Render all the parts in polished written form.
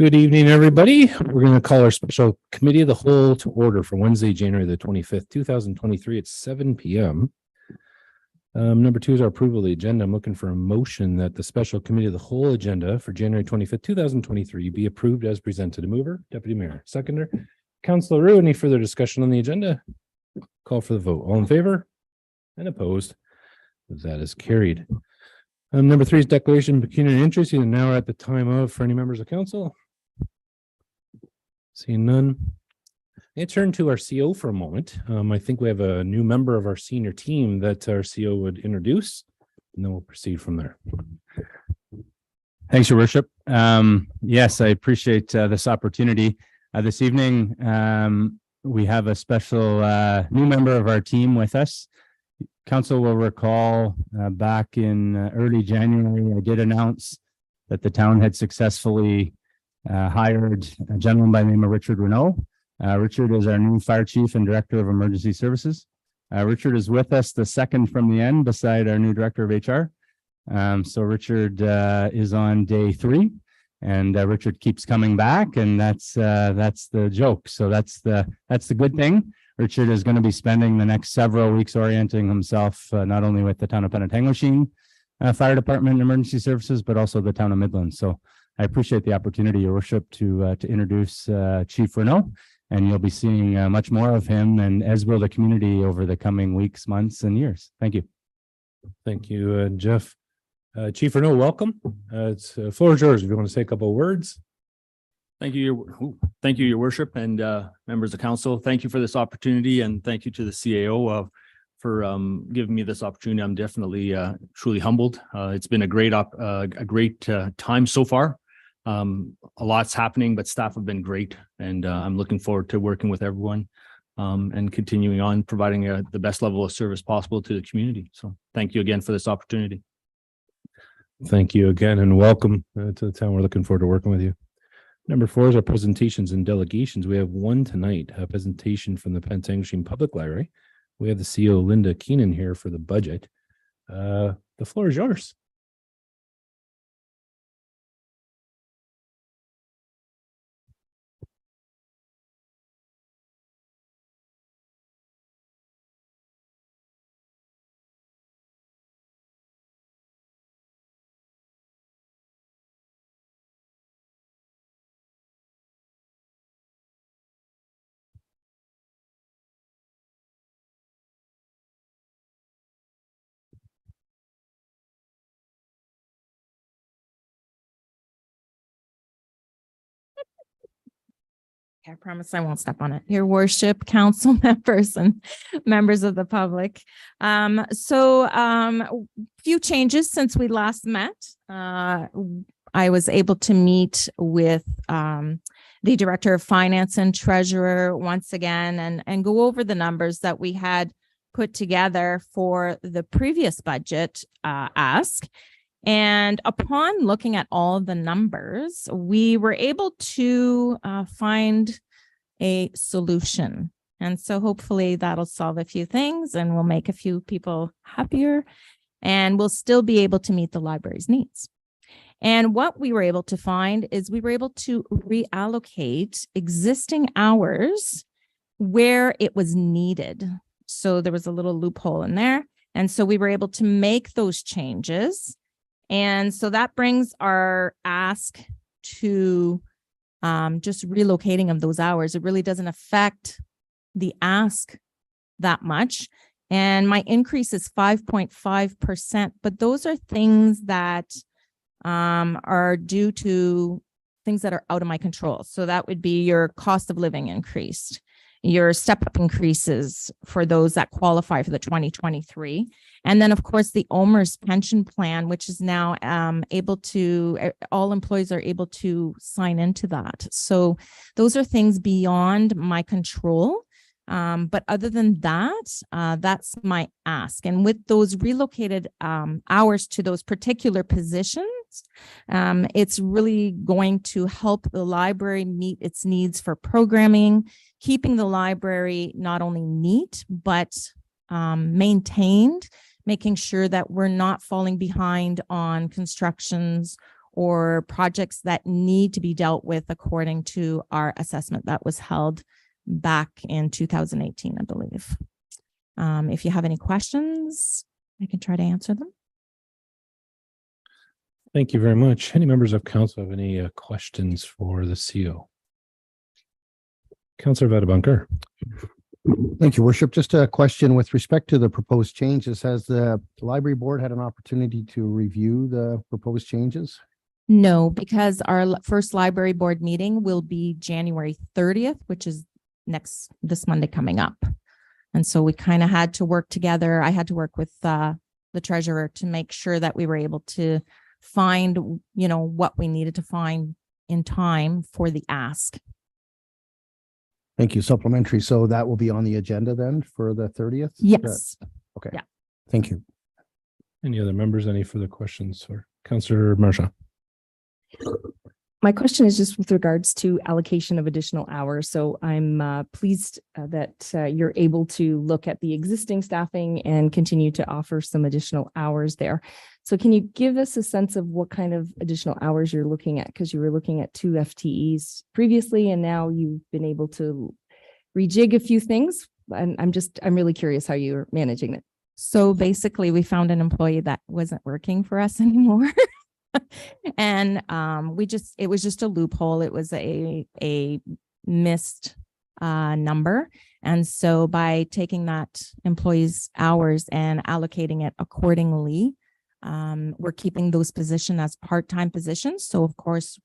Good evening, everybody. We're going to call our special committee of the whole to order for Wednesday, January the 25th, 2023 at 7 p.m. Number 2 is our approval of the agenda. I'm looking for a motion that the special committee of the whole agenda for January 25th, 2023 be approved as presented. A mover, Deputy Mayor. Seconder, Councillor Roux. Any further discussion on the agenda? Call for the vote. All in favor and opposed? That is carried. Number 3 is declaration of pecuniary interest. And now we're at the time of for any members of council. Seeing none. I turn to our CO for a moment. I think we have a new member of our senior team that our CO would introduce, and then we'll proceed from there. Thanks, Your Worship. Yes, I appreciate this opportunity. This evening, we have a special new member of our team with us. Council will recall back in early January, I did announce that the town had successfully hired a gentleman by the name of Richard Renault. Richard is our new fire chief and director of emergency services. Richard is with us, the second from the end, beside our new director of HR. So Richard is on day 3, and Richard keeps coming back, and that's the joke. So that's the good thing. Richard is going to be spending the next several weeks orienting himself not only with the town of Penetanguishene Fire Department and Emergency Services, but also the town of Midland. So I appreciate the opportunity, Your Worship, to introduce Chief Renault, and you'll be seeing much more of him, and as will the community over the coming weeks, months, and years. Thank you. Thank you, Jeff. Chief Renault, welcome. It's floor is yours if you want to say a couple of words. Thank you, Your Worship, and members of council. Thank you for this opportunity, and thank you to the CAO for giving me this opportunity. I'm definitely truly humbled. It's been a great time so far. A lot's happening, but staff have been great, and I'm looking forward to working with everyone and continuing on providing the best level of service possible to the community. So thank you again for this opportunity. Thank you again, and welcome to the town. We're looking forward to working with you. Number 4 is our presentations and delegations. We have one tonight, a presentation from the Penetanguishene Public Library. We have the CEO, Linda Keenan, here for the budget. The floor is yours. I promise I won't step on it. Your Worship, council members and members of the public. Few changes since we last met. I was able to meet with the Director of Finance and Treasurer once again and go over the numbers that we had put together for the previous budget ask. And upon looking at all the numbers, we were able to find a solution. And so hopefully that'll solve a few things and will make a few people happier, and we'll still be able to meet the library's needs. And what we were able to find is we were able to reallocate existing hours where it was needed. So there was a little loophole in there. And so we were able to make those changes. And so that brings our ask to just relocating of those hours. It really doesn't affect the ask that much. And my increase is 5.5%, but those are things that are due to things that are out of my control. So that would be your cost of living increased, your step-up increases for those that qualify for the 2023. And then, of course, the OMERS pension plan, which is now all employees are able to sign into that. So those are things beyond my control. But other than that, that's my ask. And with those relocated hours to those particular positions, it's really going to help the library meet its needs for programming, keeping the library not only neat, but maintained, making sure that we're not falling behind on constructions or projects that need to be dealt with according to our assessment that was held back in 2018, I believe. If you have any questions, I can try to answer them. Thank you very much. Any members of council have any questions for the CO? Councillor Vadabunker. Thank you, Worship. Just a question with respect to the proposed changes. Has the library board had an opportunity to review the proposed changes? No, because our first library board meeting will be January 30th, which is this Monday coming up. And so we kind of had to work together. I had to work with the treasurer to make sure that we were able to find, what we needed to find in time for the ask. Thank you. Supplementary. So that will be on the agenda then for the 30th? Yes. Okay. Yeah. Thank you. Any other members? Any further questions for Councillor Marchand? My question is just with regards to allocation of additional hours. So I'm pleased that you're able to look at the existing staffing and continue to offer some additional hours there. So can you give us a sense of what kind of additional hours you're looking at? Because you were looking at 2 FTEs previously, and now you've been able to rejig a few things. And I'm really curious how you're managing it. So basically, we found an employee that wasn't working for us anymore. And it was just a loophole. It was a missed number. And so by taking that employee's hours and allocating it accordingly, we're keeping those positions as part-time positions. So of course,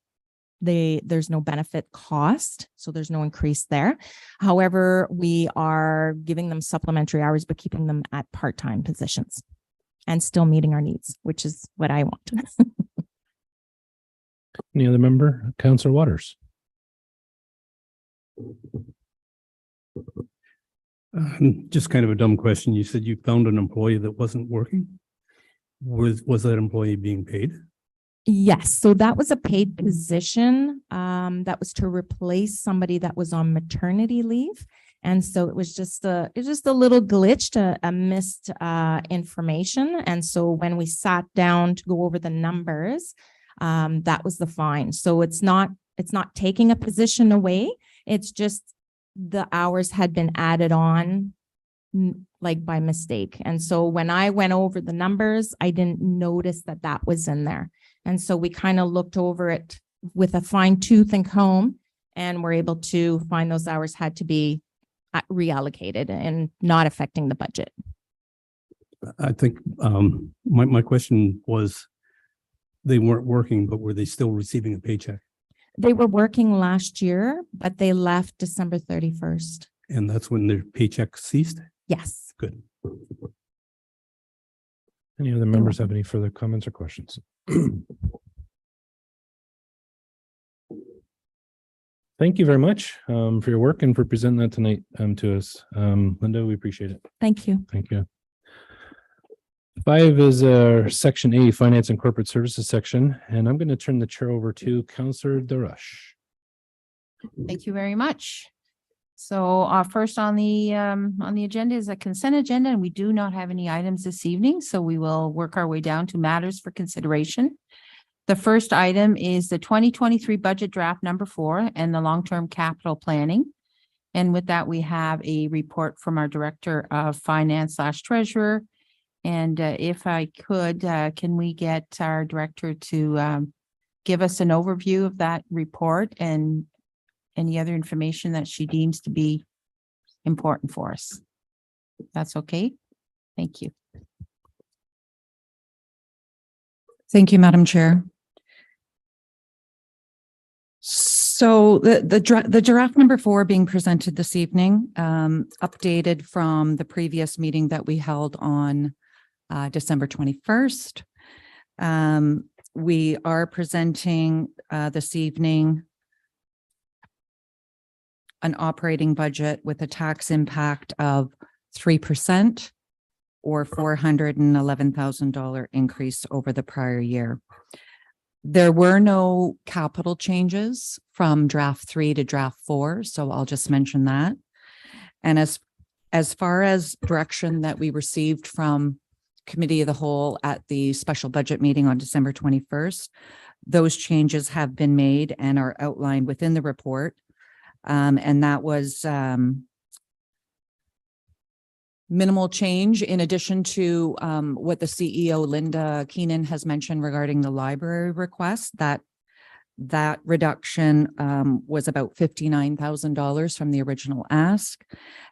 there's no benefit cost. So there's no increase there. However, we are giving them supplementary hours, but keeping them at part-time positions and still meeting our needs, which is what I want. Any other member? Councillor Waters. Just kind of a dumb question. You said you found an employee that wasn't working. Was that employee being paid? Yes, so that was a paid position that was to replace somebody that was on maternity leave. And so it was just a little glitch, a missed information. And so when we sat down to go over the numbers, that was the fine. So it's not taking a position away. It's just the hours had been added on like by mistake. And so when I went over the numbers, I didn't notice that was in there. And so we kind of looked over it with a fine tooth and comb, and we're able to find those hours had to be reallocated and not affecting the budget. I think my question was, they weren't working, but were they still receiving a paycheck? They were working last year, but they left December 31st. And that's when their paycheck ceased? Yes. Good. Any other members have any further comments or questions? Thank you very much for your work and for presenting that tonight to us. Linda, we appreciate it. Thank you. Thank you. 5 is Section A, Finance and Corporate Services section, and I'm going to turn the chair over to Councillor Darush. Thank you very much. So first on the agenda is a consent agenda, and we do not have any items this evening, so we will work our way down to matters for consideration. The first item is the 2023 budget draft number 4 and the long-term capital planning. And with that, we have a report from our Director of Finance / Treasurer. And if I could, can we get our director to give us an overview of that report and any other information that she deems to be important for us? That's okay. Thank you. Thank you, Madam Chair. So the draft number 4 being presented this evening, updated from the previous meeting that we held on December 21st. We are presenting this evening an operating budget with a tax impact of 3% or $411,000 increase over the prior year. There were no capital changes from draft 3 to draft 4, so I'll just mention that. And as far as direction that we received from Committee of the Whole at the special budget meeting on December 21st, Those changes have been made and are outlined within the report. And that was minimal change in addition to what the CEO, Linda Keenan, has mentioned regarding the library request. That reduction was about $59,000 from the original ask.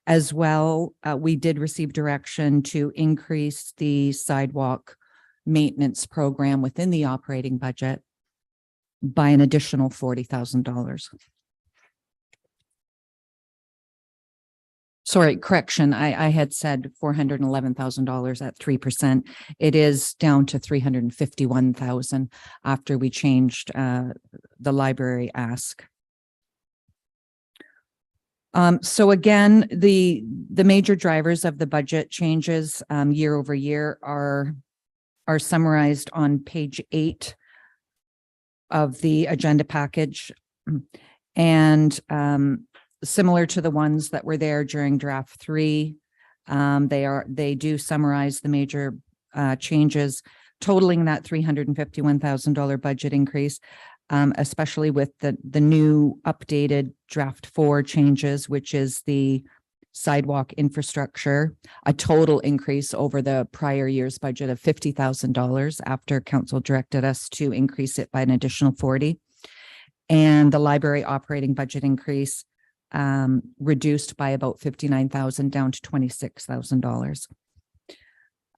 As well, we did receive direction to increase the sidewalk maintenance program within the operating budget by an additional $40,000. Sorry, correction. I had said $411,000 at 3%. It is down to $351,000 after we changed the library ask. So again, the major drivers of the budget changes year over year are summarized on page 8 of the agenda package. And similar to the ones that were there during draft 3, they do summarize the major changes, totaling that $351,000 budget increase, especially with the new updated draft 4 changes, which is the sidewalk infrastructure, a total increase over the prior year's budget of $50,000 after council directed us to increase it by an additional 40. And the library operating budget increase reduced by about $59,000 down to $26,000.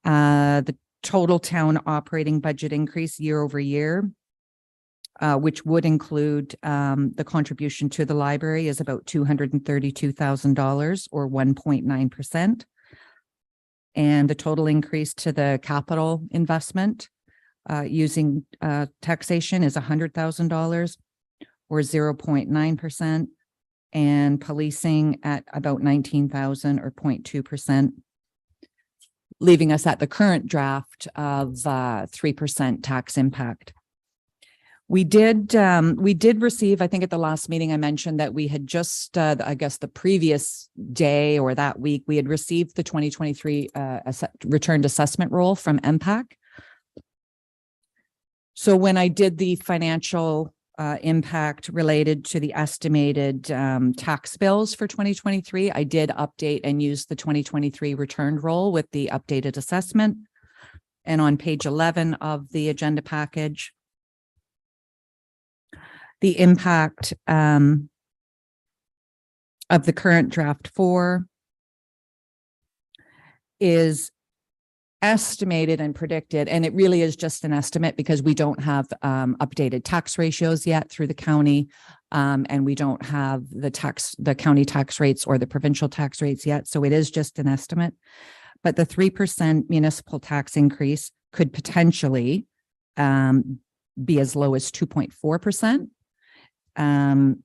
The total town operating budget increase year over year, which would include the contribution to the library, is about $232,000 or 1.9%. And the total increase to the capital investment using taxation is $100,000 or 0.9%. And policing at about $19,000 or 0.2%, leaving us at the current draft of 3% tax impact. We did receive, I think at the last meeting I mentioned that we had just, I guess the previous day or that week, we had received the 2023 returned assessment roll from MPAC. So when I did the financial impact related to the estimated tax bills for 2023, I did update and use the 2023 returned roll with the updated assessment. And on page 11 of the agenda package, the impact of the current draft 4 is estimated and predicted, and it really is just an estimate because we don't have updated tax ratios yet through the county, and we don't have the county tax rates or the provincial tax rates yet. So it is just an estimate. But the 3% municipal tax increase could potentially be as low as 2.4%. And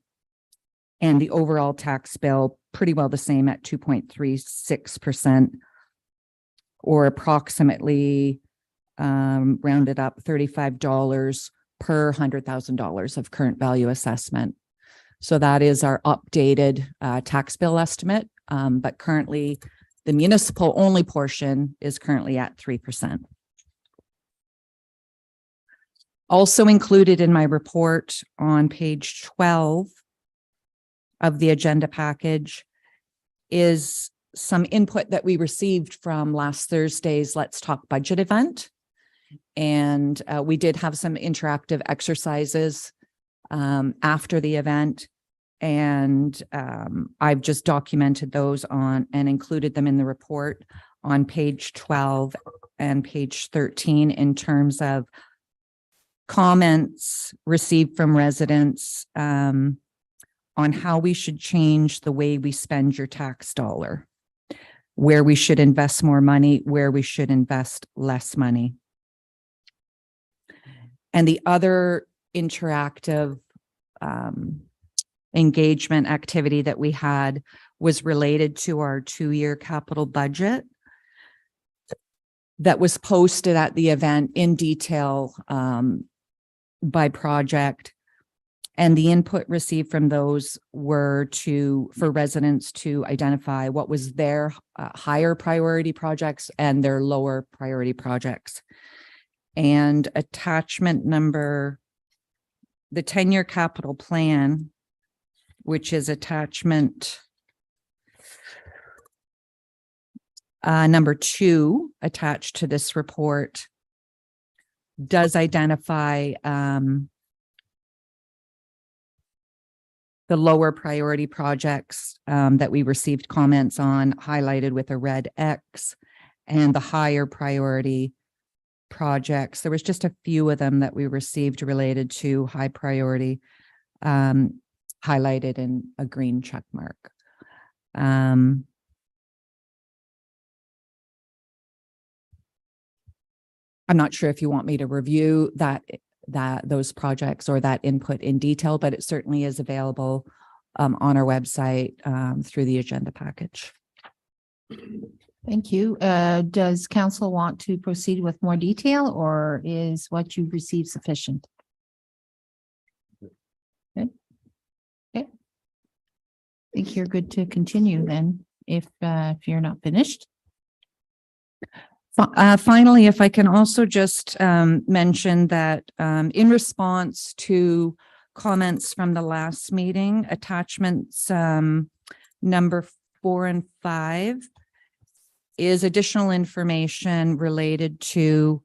the overall tax bill pretty well the same at 2.36%. Or approximately rounded up $35 per $100,000 of current value assessment. So that is our updated tax bill estimate. But currently the municipal only portion is currently at 3%. Also included in my report on page 12 of the agenda package is some input that we received from last Thursday's Let's Talk Budget event. And we did have some interactive exercises after the event. And I've just documented those on and included them in the report on page 12 and page 13 in terms of comments received from residents on how we should change the way we spend your tax dollar, where we should invest more money, where we should invest less money. And the other interactive engagement activity that we had was related to our 2-year capital budget that was posted at the event in detail by project. And the input received from those were for residents to identify what was their higher priority projects and their lower priority projects. And attachment number the 10-year capital plan, which is attachment number 2 attached to this report, does identify the lower priority projects that we received comments on, highlighted with a red X, and the higher priority projects. There was just a few of them that we received related to high priority, highlighted in a green check mark. I'm not sure if you want me to review those projects or that input in detail, but it certainly is available on our website through the agenda package. Thank you. Does council want to proceed with more detail, or is what you've received sufficient? Okay. Okay. I think you're good to continue then, if you're not finished. Finally, if I can also just mention that in response to comments from the last meeting, attachments number 4 and 5 is additional information related to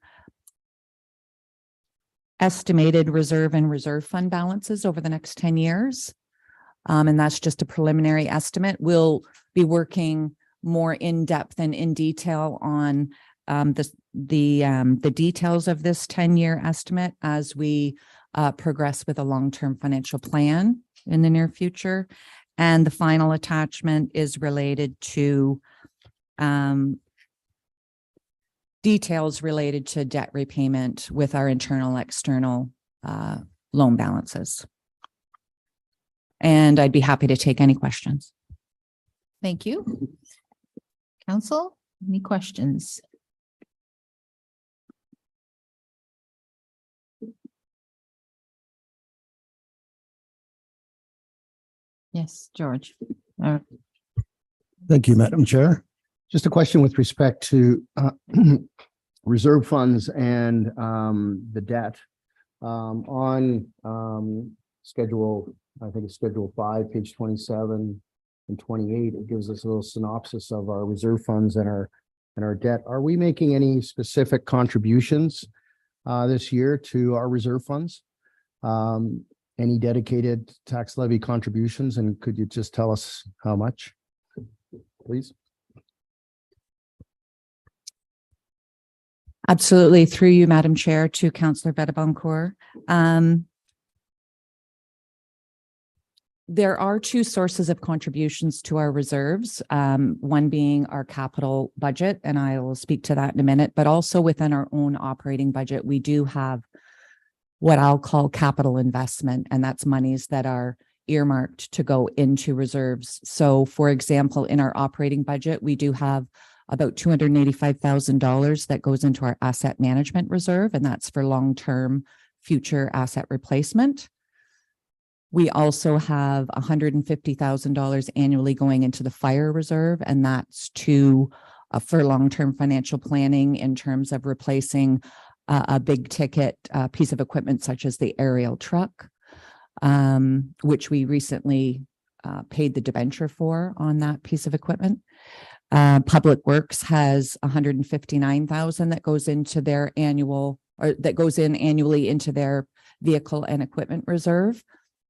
estimated reserve and reserve fund balances over the next 10 years. And that's just a preliminary estimate. We'll be working more in depth and in detail on the details of this 10-year estimate as we progress with a long-term financial plan in the near future. And the final attachment is related to details related to debt repayment with our internal, external loan balances. And I'd be happy to take any questions. Thank you. Council, any questions? Yes, George. Thank you, Madam Chair. Just a question with respect to reserve funds and the debt. On schedule, I think it's schedule 5, page 27 and 28, it gives us a little synopsis of our reserve funds and our debt. Are we making any specific contributions this year to our reserve funds? Any dedicated tax levy contributions? And could you just tell us how much, please? Absolutely. Through you, Madam Chair, to Councillor Betabancourt. There are 2 sources of contributions to our reserves, one being our capital budget, and I will speak to that in a minute, but also within our own operating budget, we do have what I'll call capital investment, and that's monies that are earmarked to go into reserves. So for example, in our operating budget, we do have about $285,000 that goes into our asset management reserve, and that's for long-term future asset replacement. We also have $150,000 annually going into the fire reserve, and that's for long-term financial planning in terms of replacing a big ticket piece of equipment such as the aerial truck, which we recently paid the debenture for on that piece of equipment. Public Works has $159,000 that goes into their annually into their vehicle and equipment reserve.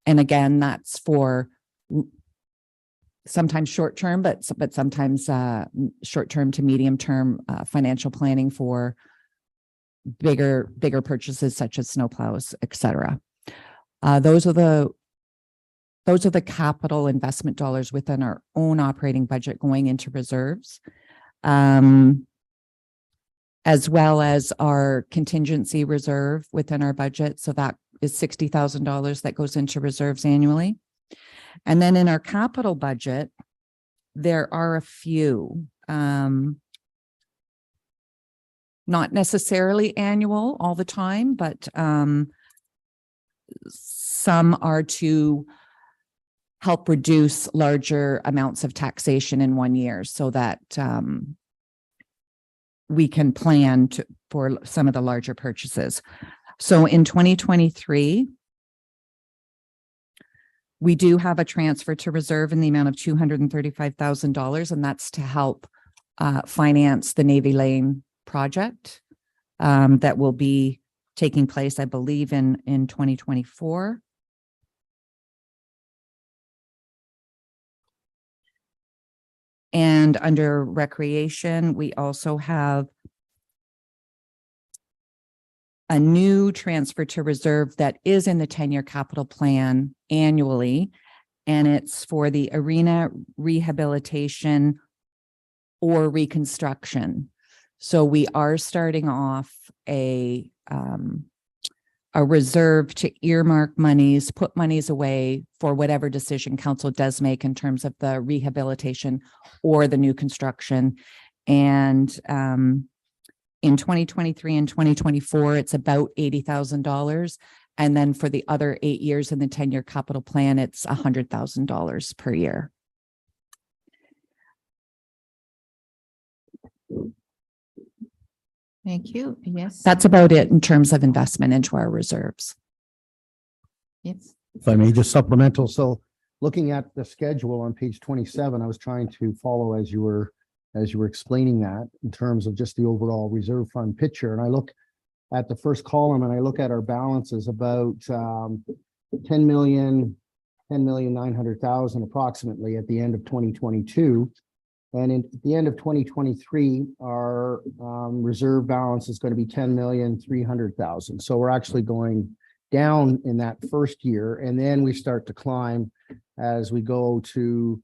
And again, that's for sometimes short-term, but sometimes short-term to medium-term financial planning for bigger purchases such as snowplows, et cetera. Those are the capital investment dollars within our own operating budget going into reserves, as well as our contingency reserve within our budget. So that is $60,000 that goes into reserves annually. And then in our capital budget, there are a few, not necessarily annual all the time, but some are to help reduce larger amounts of taxation in one year so that we can plan for some of the larger purchases. So in 2023, We do have a transfer to reserve in the amount of $235,000, and that's to help finance the Navy Lane project that will be taking place, I believe, in 2024. And under recreation, we also have a new transfer to reserve that is in the 10-year capital plan annually, and it's for the arena rehabilitation or reconstruction. So we are starting off a reserve to earmark monies, put monies away for whatever decision council does make in terms of the rehabilitation or the new construction. And in 2023 and 2024, it's about $80,000. And then for the other 8 years in the 10-year capital plan, it's $100,000 per year. Thank you. Yes. That's about it in terms of investment into our reserves. Yes. If I may just supplemental. So looking at the schedule on page 27, I was trying to follow as you were explaining that in terms of just the overall reserve fund picture. And I look at the first column and I look at our balances about 10,900,000 approximately at the end of 2022. And at the end of 2023, our reserve balance is going to be 10,300,000. So we're actually going down in that first year, and then we start to climb as we go to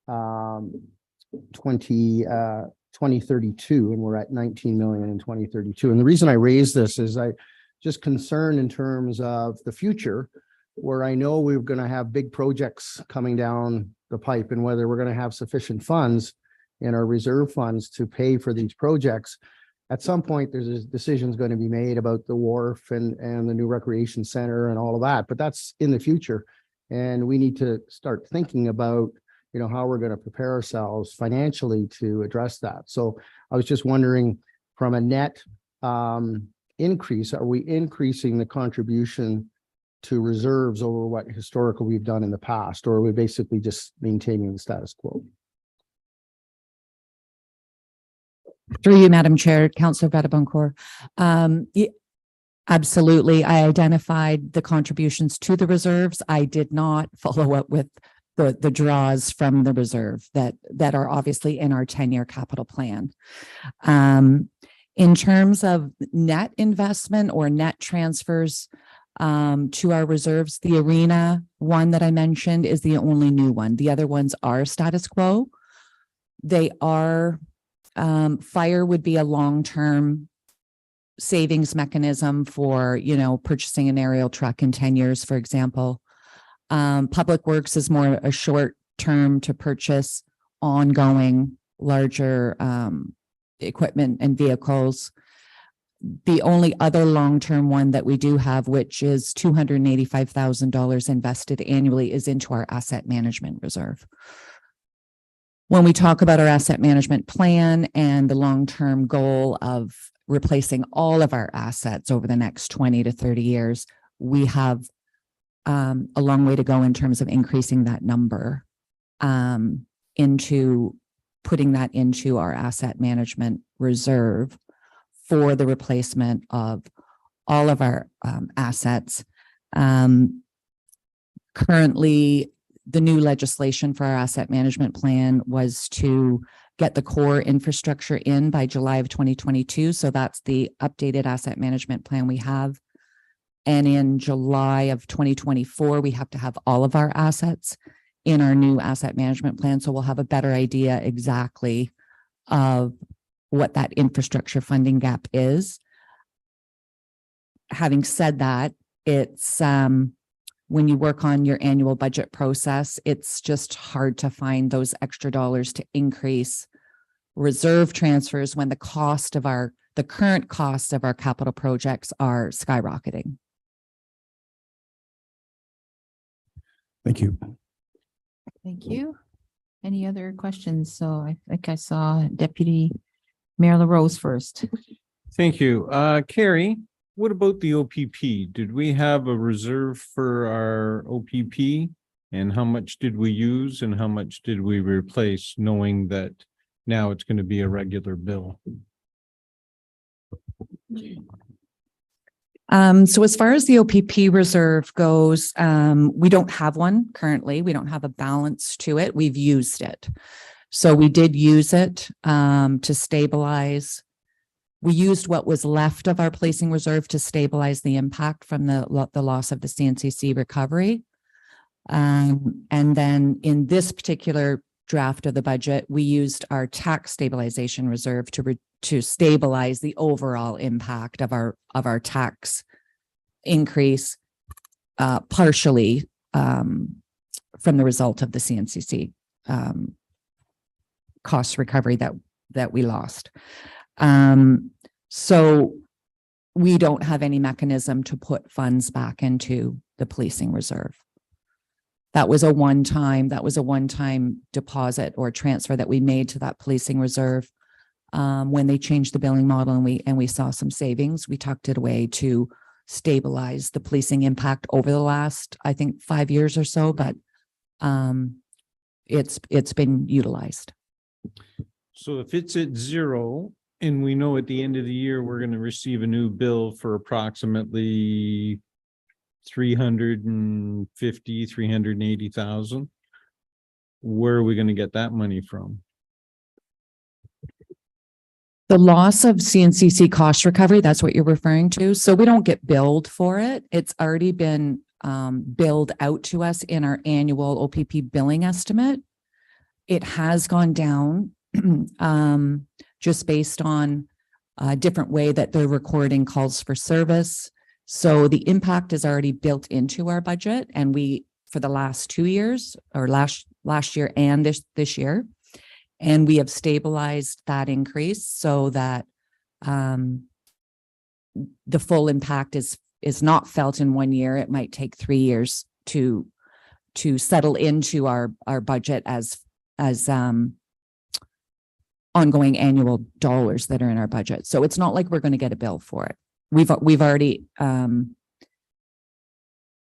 2032, and we're at 19 million in 2032. And the reason I raise this is I just concerned in terms of the future, where I know we're going to have big projects coming down the pipe, and whether we're going to have sufficient funds in our reserve funds to pay for these projects. At some point, there's a decision going to be made about the wharf and the new recreation center and all of that, but that's in the future. And we need to start thinking about, you know, how we're going to prepare ourselves financially to address that. So I was just wondering, from a net increase, are we increasing the contribution to reserves over what historically we've done in the past, or are we basically just maintaining the status quo? Through you, Madam Chair, Councillor Bada-Buncourt. Absolutely. I identified the contributions to the reserves. I did not follow up with the draws from the reserve that are obviously in our 10-year capital plan. In terms of net investment or net transfers to our reserves, the arena one that I mentioned is the only new one. The other ones are status quo. They are fire would be a long-term savings mechanism for, you know, purchasing an aerial truck in 10 years, for example. Public Works is more a short term to purchase ongoing larger equipment and vehicles. The only other long-term one that we do have, which is $285,000 invested annually, is into our asset management reserve. When we talk about our asset management plan and the long-term goal of replacing all of our assets over the next 20 to 30 years, we have a long way to go in terms of increasing that number into putting that into our asset management reserve for the replacement of all of our assets. Currently, the new legislation for our asset management plan was to get the core infrastructure in by July of 2022. So that's the updated asset management plan we have. And in July of 2024, we have to have all of our assets in our new asset management plan. So we'll have a better idea exactly of what that infrastructure funding gap is. Having said that, it's when you work on your annual budget process, it's just hard to find those extra dollars to increase reserve transfers when the current cost of our capital projects are skyrocketing. Thank you. Thank you. Any other questions? So I think I saw Deputy Mayor LaRose first. Thank you. Carrie, what about the OPP? Did we have a reserve for our OPP? And how much did we use and how much did we replace, knowing that now it's going to be a regular bill? So as far as the OPP reserve goes, we don't have one currently. We don't have a balance to it. We've used it. So we did use it to stabilize. We used what was left of our placing reserve to stabilize the impact from the loss of the CNCC recovery. And then in this particular draft of the budget, we used our tax stabilization reserve to stabilize the overall impact of our tax increase, partially from the result of the CNCC cost recovery that we lost. So we don't have any mechanism to put funds back into the policing reserve. That was a one-time deposit or transfer that we made to that policing reserve when they changed the billing model, and we saw some savings. We tucked it away to stabilize the policing impact over the last, I think, 5 years or so, but it's been utilized. So if it's at zero and we know at the end of the year, we're going to receive a new bill for approximately 380,000, where are we going to get that money from? The loss of CNCC cost recovery, that's what you're referring to. So we don't get billed for it. It's already been billed out to us in our annual OPP billing estimate. It has gone down just based on a different way that they're recording calls for service. So the impact is already built into our budget, and we, for the last 2 years, or last year and this year, and we have stabilized that increase so that the full impact is not felt in 1 year. It might take 3 years to settle into our budget as ongoing annual dollars that are in our budget. So it's not like we're going to get a bill for it. We've already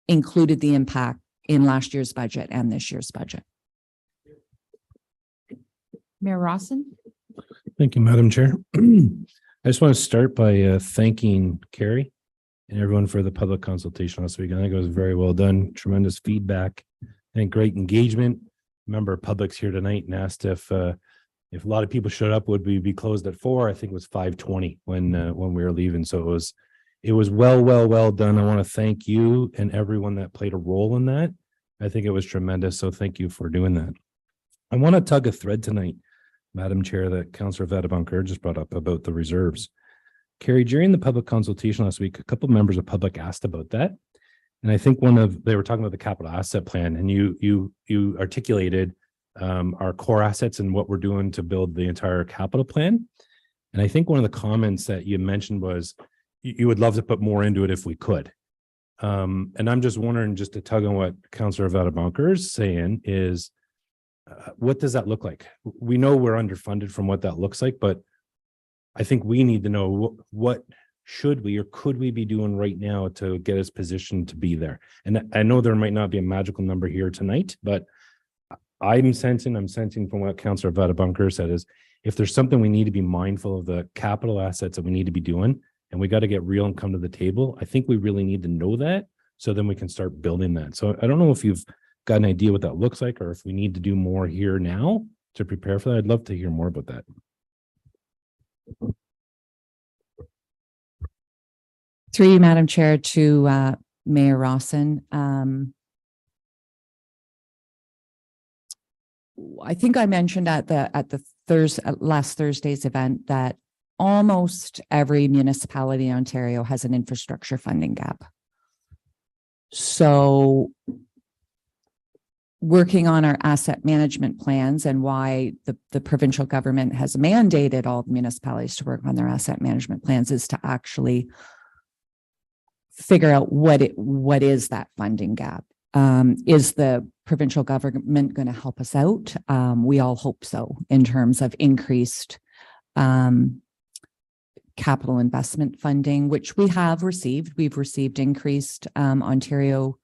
included the impact in last year's budget and this year's budget. Mayor Rawson? Thank you, Madam Chair. I just want to start by thanking Carrie and everyone for the public consultation last week. I think it was very well done. Tremendous feedback and great engagement. Member of Public's here tonight and asked if a lot of people showed up, would we be closed at 4? I think it was 5:20 when we were leaving. So it was well done. I want to thank you and everyone that played a role in that. I think it was tremendous. So thank you for doing that. I want to tug a thread tonight, Madam Chair, that Councillor Vadabunker just brought up about the reserves. Carrie, during the public consultation last week, a couple of members of public asked about that. And I think they were talking about the capital asset plan, and you articulated our core assets and what we're doing to build the entire capital plan. And I think one of the comments that you mentioned was you would love to put more into it if we could. And I'm just wondering, just to tug on what Councillor Vadabunker is saying, is what does that look like? We know we're underfunded from what that looks like, but I think we need to know what should we or could we be doing right now to get us positioned to be there. And I know there might not be a magical number here tonight, but I'm sensing from what Councillor Vadabunker said is if there's something we need to be mindful of the capital assets that we need to be doing, and we got to get real and come to the table. I think we really need to know that so then we can start building that. So I don't know if you've got an idea what that looks like or if we need to do more here now to prepare for that. I'd love to hear more about that. Through you, Madam Chair, to Mayor Rawson. I think I mentioned at the last Thursday's event that almost every municipality in Ontario has an infrastructure funding gap. So working on our asset management plans, and why the provincial government has mandated all municipalities to work on their asset management plans, is to actually figure out what is that funding gap. Is the provincial government going to help us out? We all hope so, in terms of increased capital investment funding, which we have received. We've received increased Ontario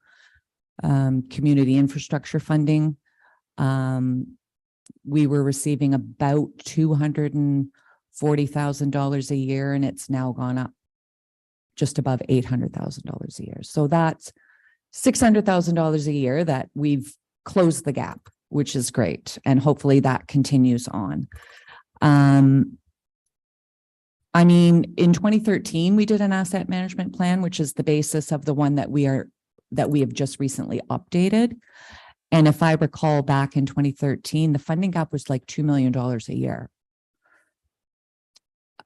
community infrastructure funding. We were receiving about $240,000 a year, and it's now gone up just above $800,000 a year. So that's $600,000 a year that we've closed the gap, which is great. And hopefully that continues on. I mean, in 2013, we did an asset management plan, which is the basis of the one that we have just recently updated. And if I recall back in 2013, the funding gap was like $2 million a year.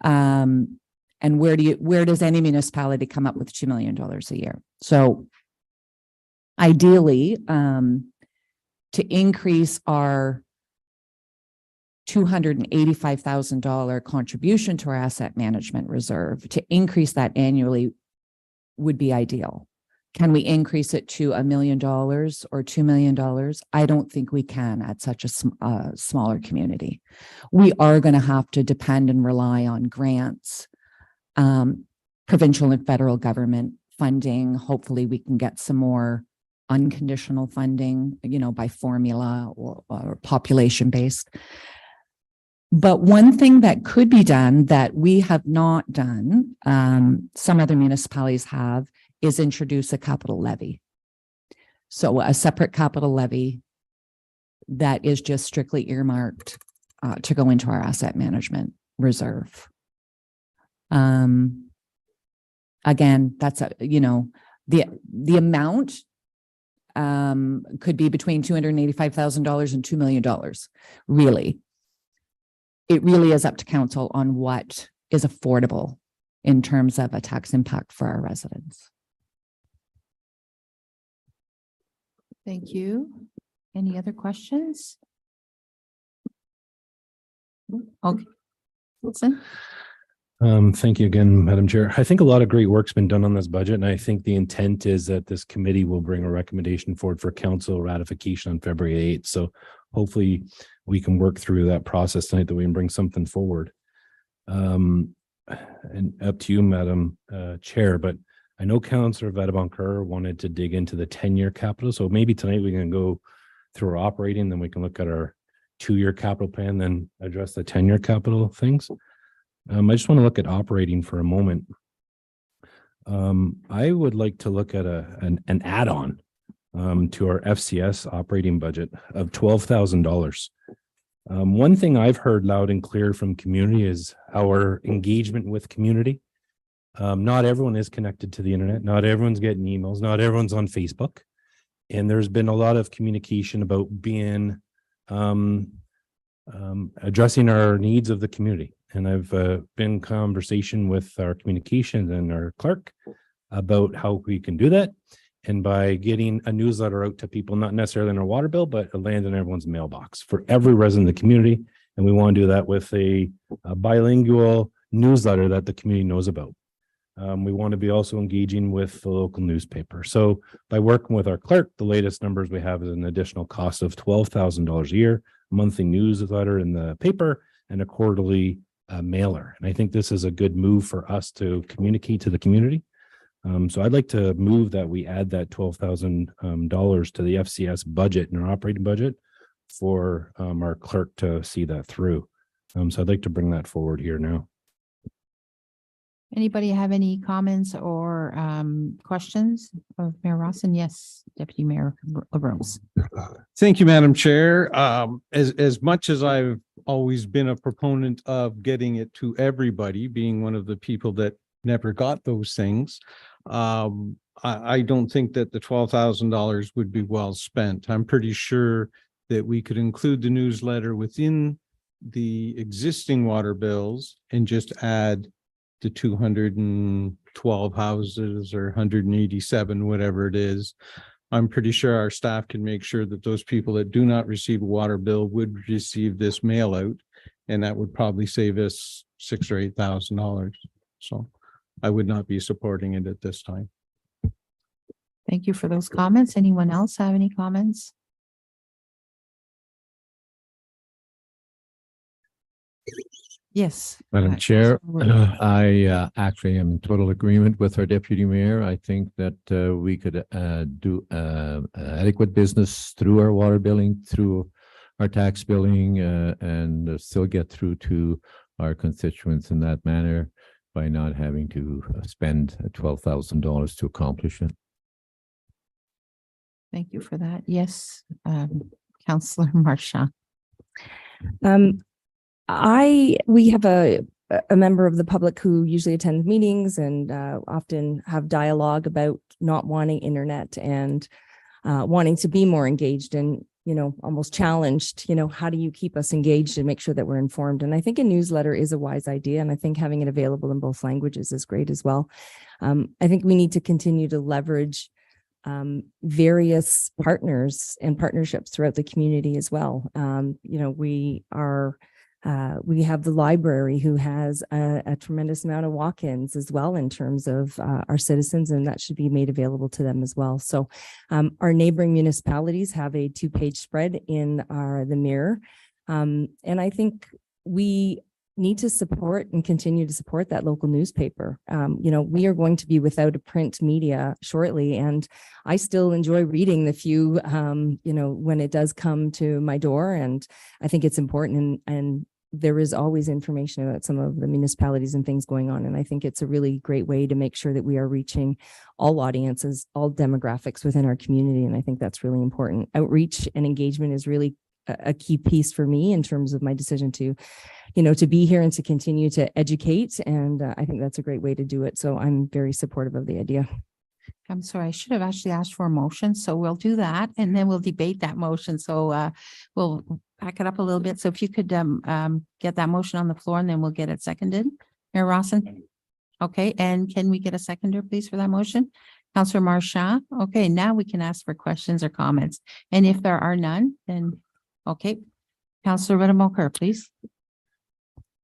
And where does any municipality come up with $2 million a year? So ideally, to increase our $285,000 contribution to our asset management reserve, to increase that annually would be ideal. Can we increase it to $1 million or $2 million? I don't think we can at such a smaller community. We are going to have to depend and rely on grants, provincial and federal government funding. Hopefully we can get some more unconditional funding, by formula or population based. But one thing that could be done that we have not done, some other municipalities have, is introduce a capital levy. So a separate capital levy that is just strictly earmarked to go into our asset management reserve. Again, that's the amount could be between $285,000 and $2 million. Really, it really is up to council on what is affordable in terms of a tax impact for our residents. Thank you. Any other questions? Okay. Wilson? Thank you again, Madam Chair. I think a lot of great work's been done on this budget, and I think the intent is that this committee will bring a recommendation forward for council ratification on February 8th. So hopefully we can work through that process tonight, that we can bring something forward. And up to you, Madam Chair, but I know Councillor Vadaboncourt wanted to dig into the 10-year capital. So maybe tonight we can go through our operating, then we can look at our 2-year capital plan, then address the 10-year capital things. I just want to look at operating for a moment. I would like to look at an add-on to our FCS operating budget of $12,000. One thing I've heard loud and clear from community is our engagement with community. Not everyone is connected to the internet. Not everyone's getting emails. Not everyone's on Facebook. And there's been a lot of communication about being addressing our needs of the community. And I've been in conversation with our communications and our clerk about how we can do that. And by getting a newsletter out to people, not necessarily in our water bill, but it lands in everyone's mailbox for every resident of the community. And we want to do that with a bilingual newsletter that the community knows about. We want to be also engaging with the local newspaper. So by working with our clerk, the latest numbers we have is an additional cost of $12,000 a year, a monthly newsletter in the paper, and a quarterly mailer. And I think this is a good move for us to communicate to the community. So I'd like to move that we add that $12,000 to the FCS budget and our operating budget for our clerk to see that through. So I'd like to bring that forward here now. Anybody have any comments or questions of Mayor Rawson? Yes, Deputy Mayor LaRose. Thank you, Madam Chair. As much as I've always been a proponent of getting it to everybody, being one of the people that never got those things, I don't think that the $12,000 would be well spent. I'm pretty sure that we could include the newsletter within the existing water bills and just add the 212 houses or 187, whatever it is. I'm pretty sure our staff can make sure that those people that do not receive a water bill would receive this mail out, and that would probably save us $6,000 or $8,000. So I would not be supporting it at this time. Thank you for those comments. Anyone else have any comments? Yes. Madam uh, Chair, Councillor Roux. I actually am in total agreement with our deputy mayor. I think that we could do adequate business through our water billing, through our tax billing, and still get through to our constituents in that manner by not having to spend $12,000 to accomplish it. Thank you for that. Yes, Councillor Marchand. We have a member of the public who usually attends meetings and often have dialogue about not wanting internet and wanting to be more engaged and, almost challenged, how do you keep us engaged and make sure that we're informed? And I think a newsletter is a wise idea. And I think having it available in both languages is great as well. I think we need to continue to leverage various partners and partnerships throughout the community as well. We have the library who has a tremendous amount of walk-ins as well in terms of our citizens, and that should be made available to them as well. So our neighboring municipalities have a 2-page spread in the Mirror. And I think we need to support and continue to support that local newspaper. We are going to be without a print media shortly, and I still enjoy reading the few, when it does come to my door, and I think it's important and there is always information about some of the municipalities and things going on. And I think it's a really great way to make sure that we are reaching all audiences, all demographics within our community. And I think that's really important. Outreach and engagement is really a key piece for me in terms of my decision to be here and to continue to educate. And I think that's a great way to do it. So I'm very supportive of the idea. I'm sorry, I should have actually asked for a motion, so we'll do that and then we'll debate that motion. So we'll back it up a little bit. So if you could get that motion on the floor and then we'll get it seconded. Mayor Rawson? Okay, and can we get a seconder, please, for that motion? Councillor Marchand? Okay, now we can ask for questions or comments. And if there are none, then, okay. Councillor Rittemacher, please.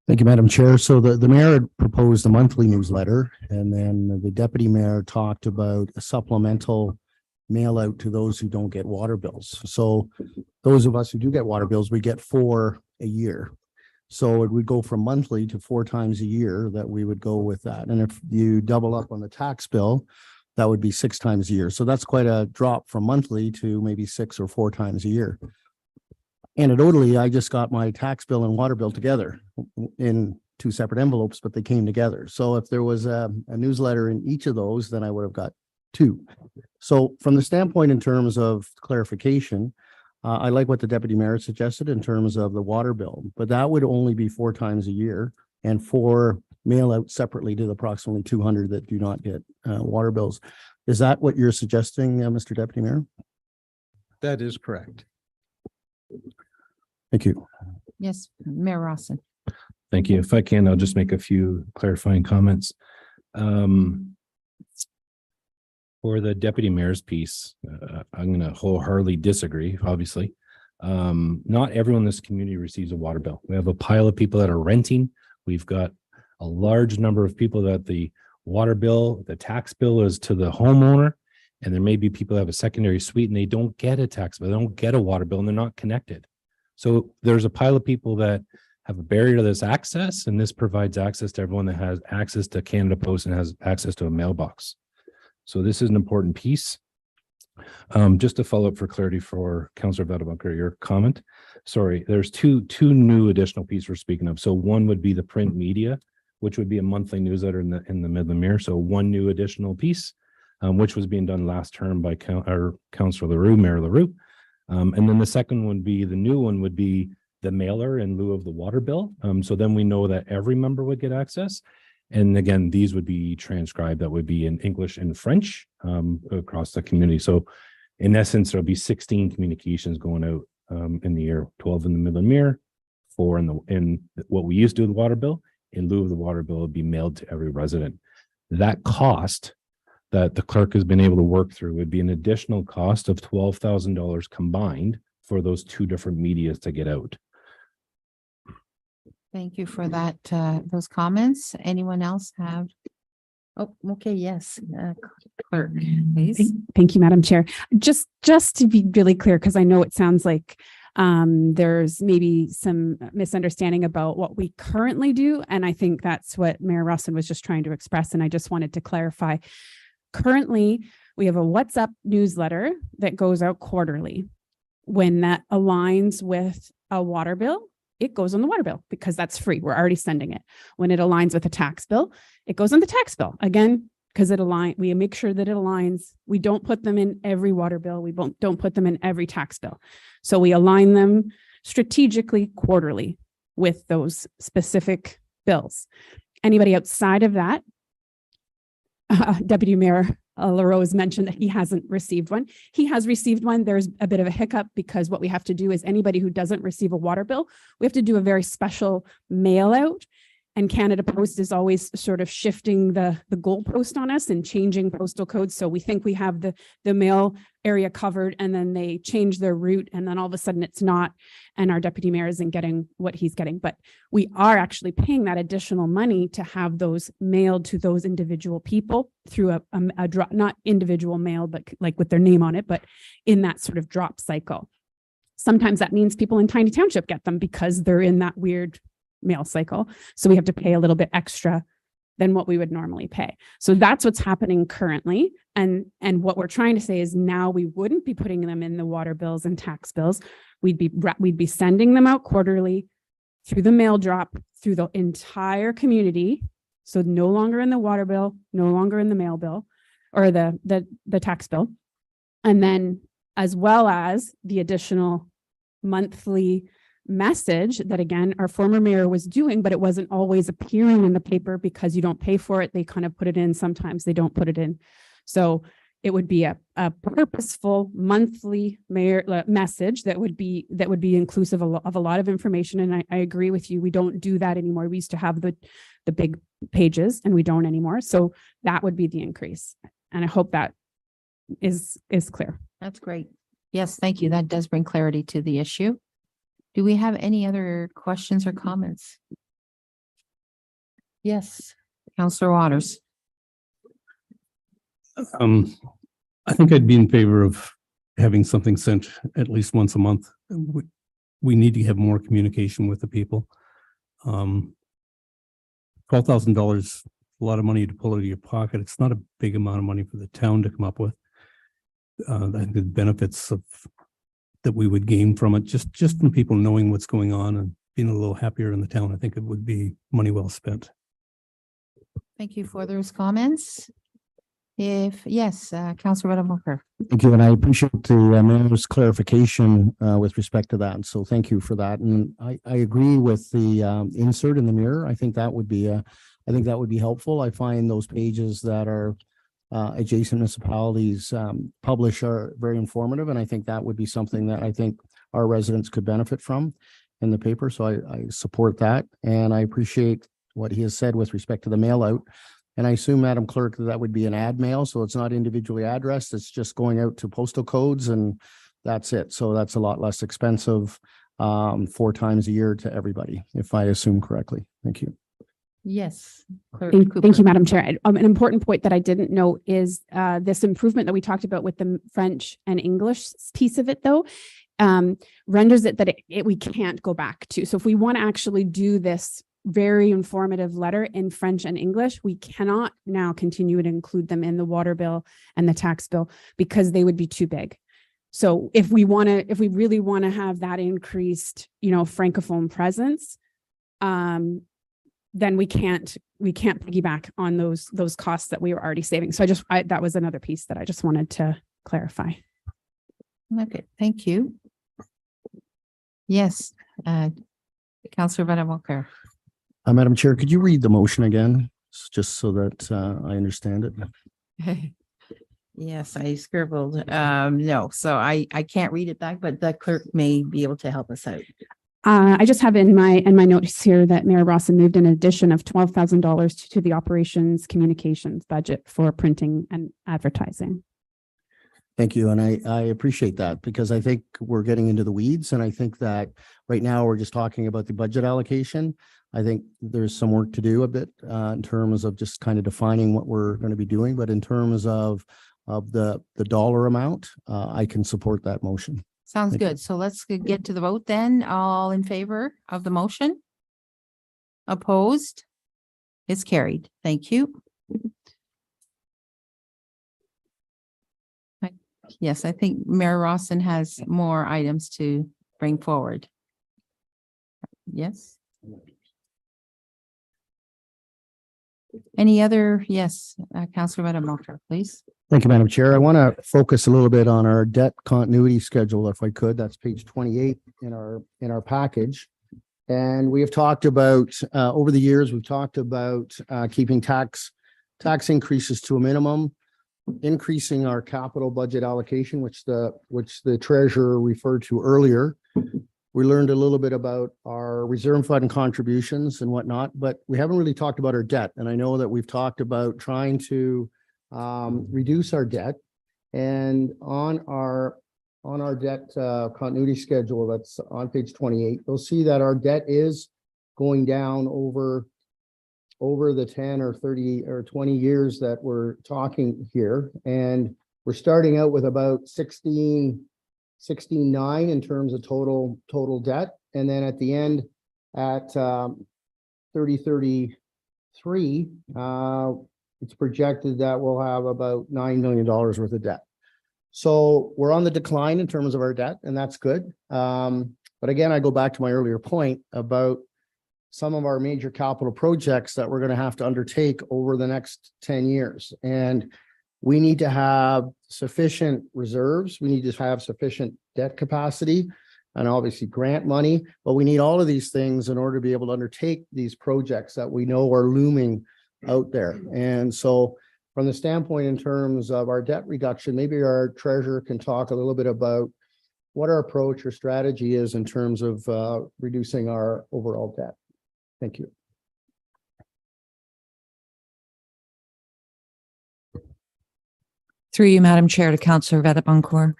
Thank you, Madam Chair. So the mayor had proposed a monthly newsletter, and then the deputy mayor talked about a supplemental mail out to those who don't get water bills. So those of us who do get water bills, we get 4 a year. So it would go from monthly to 4 times a year that we would go with that. And if you double up on the tax bill, that would be 6 times a year. So that's quite a drop from monthly to maybe 6 or 4 times a year. Anecdotally, I just got my tax bill and water bill together in 2 separate envelopes, but they came together. So if there was a newsletter in each of those, then I would have got 2. So from the standpoint in terms of clarification, I like what the deputy mayor suggested in terms of the water bill, but that would only be 4 times a year and 4 mail out separately to the approximately 200 that do not get water bills. Is that what you're suggesting, Mr. Deputy Mayor? That is correct. Thank you. Yes, Mayor Rawson. Thank you. If I can, I'll just make a few clarifying comments. For the deputy mayor's piece, I'm going to wholeheartedly disagree, obviously. Not everyone in this community receives a water bill. We have a pile of people that are renting. We've got a large number of people that the water bill, the tax bill is to the homeowner. And there may be people that have a secondary suite and they don't get a tax bill, they don't get a water bill, and they're not connected. So there's a pile of people that have a barrier to this access, and this provides access to everyone that has access to Canada Post and has access to a mailbox. So this is an important piece. Just to follow up for clarity for Councillor Vedelbunker, your comment. Sorry, there's two new additional pieces we're speaking of. So one would be the print media, which would be a monthly newsletter in the Midland Mirror. So one new additional piece, which was being done last term by Councillor LaRue, Mayor LaRue. And then the second would be, the new one would be the mailer in lieu of the water bill. So then we know that every member would get access. And again, these would be transcribed. That would be in English and French across the community. So in essence, there'll be 16 communications going out in the year, 12 in the Midland Mirror, 4 in what we used to do with the water bill. In lieu of the water bill, would be mailed to every resident. That cost that the clerk has been able to work through would be an additional cost of $12,000 combined for those 2 different medias to get out. Thank you for that, those comments. Anyone else have? Oh, okay, yes, clerk, please. Thank you, Madam Chair. Just to be really clear, because I know it sounds like There's maybe some misunderstanding about what we currently do. And I think that's what Mayor Rossin was just trying to express. And I just wanted to clarify. Currently, we have a WhatsApp newsletter that goes out quarterly. When that aligns with a water bill, it goes on the water bill because that's free. We're already sending it. When it aligns with a tax bill, it goes on the tax bill. Again, because we make sure that it aligns. We don't put them in every water bill. We don't put them in every tax bill. So we align them strategically quarterly with those specific bills. Anybody outside of that, Deputy Mayor LaRose mentioned that he hasn't received one. He has received one. There's a bit of a hiccup because what we have to do is anybody who doesn't receive a water bill, we have to do a very special mail out. And Canada Post is always sort of shifting the goalpost on us and changing postal codes. So we think we have the mail area covered, and then they change their route, and then all of a sudden it's not. And our deputy mayor isn't getting what he's getting. But we are actually paying that additional money to have those mailed to those individual people through a drop, not individual mail, but like with their name on it, but in that sort of drop cycle. Sometimes that means people in Tiny Township get them because they're in that weird mail cycle. So we have to pay a little bit extra than what we would normally pay. So that's what's happening currently. And what we're trying to say is now we wouldn't be putting them in the water bills and tax bills. We'd be sending them out quarterly through the mail drop through the entire community. So no longer in the water bill, no longer in the mail bill or the tax bill. And then as well as the additional monthly message that, again, our former mayor was doing, but it wasn't always appearing in the paper because you don't pay for it. They kind of put it in. Sometimes they don't put it in. So it would be a purposeful monthly mayor message that would be inclusive of a lot of information. And I agree with you. We don't do that anymore. We used to have the big pages and we don't anymore. So that would be the increase. And I hope that is clear. That's great. Yes, thank you. That does bring clarity to the issue. Do we have any other questions or comments? Yes, Councillor Waters. I think I'd be in favor of having something sent at least once a month. We need to have more communication with the people. $12,000, a lot of money to pull out of your pocket. It's not a big amount of money for the town to come up with. I think the benefits that we would gain from it, just from people knowing what's going on and being a little happier in the town, I think it would be money well spent. Thank you for those comments. Councillor Walker. Thank you, and I appreciate the mayor's clarification with respect to that. And so thank you for that. And I agree with the insert in the mirror. I think that would be helpful. I find those pages that are adjacent municipalities publish are very informative, and I think that would be something that I think our residents could benefit from in the paper. So I support that, and I appreciate what he has said with respect to the mail out. And I assume, Madam Clerk, that would be an ad mail, so it's not individually addressed. It's just going out to postal codes, and that's it. So that's a lot less expensive 4 times a year to everybody, if I assume correctly. Thank you. Yes. Thank you, Madam Chair. An important point that I didn't know is this improvement that we talked about with the French and English piece of it, though, renders it that we can't go back to. So if we want to actually do this very informative letter in French and English, we cannot now continue to include them in the water bill and the tax bill because they would be too big. So if we really want to have that increased, Francophone presence, then we can't piggyback on those costs that we were already saving. So that was another piece that I just wanted to clarify. Okay, thank you. Yes, Councillor Walker. Madam Chair, could you read the motion again, just so that I understand it? Yes, I scribbled. No, so I can't read it back, but the clerk may be able to help us out. I just have in my notes here that Mayor Rossin moved an addition of $12,000 to the operations communications budget for printing and advertising. Thank you. And I appreciate that, because I think we're getting into the weeds. And I think that right now we're just talking about the budget allocation. I think there's some work to do a bit in terms of just kind of defining what we're going to be doing. But in terms of the dollar amount, I can support that motion. Sounds Thank you. good. So let's get to the vote then. All in favor of the motion? Opposed? It's carried. Thank you. Yes, I think Mayor Rawson has more items to bring forward. Yes? Any other? Yes, Councillor Madam Mokhtar, please. Thank you, Madam Chair. I want to focus a little bit on our debt continuity schedule, if I could. That's page 28 in our package. And we have talked about, over the years, we've talked about keeping tax increases to a minimum, increasing our capital budget allocation, which the treasurer referred to earlier. We learned a little bit about our reserve fund contributions and whatnot, but we haven't really talked about our debt. And I know that we've talked about trying to reduce our debt. And on our debt continuity schedule that's on page 28, you'll see that our debt is going down over the 10 or 30 or 20 years that we're talking here. And we're starting out with about 16.9 in terms of total debt. And then at the end at 3033, it's projected that we'll have about $9 million worth of debt. So we're on the decline in terms of our debt, and that's good. But again, I go back to my earlier point about some of our major capital projects that we're going to have to undertake over the next 10 years. And we need to have sufficient reserves. We need to have sufficient debt capacity and obviously grant money, but we need all of these things in order to be able to undertake these projects that we know are looming out there. And so from the standpoint in terms of our debt reduction, maybe our treasurer can talk a little bit about what our approach or strategy is in terms of reducing our overall debt. Thank you. Through you, Madam Chair, to Councillor Vetabancourt.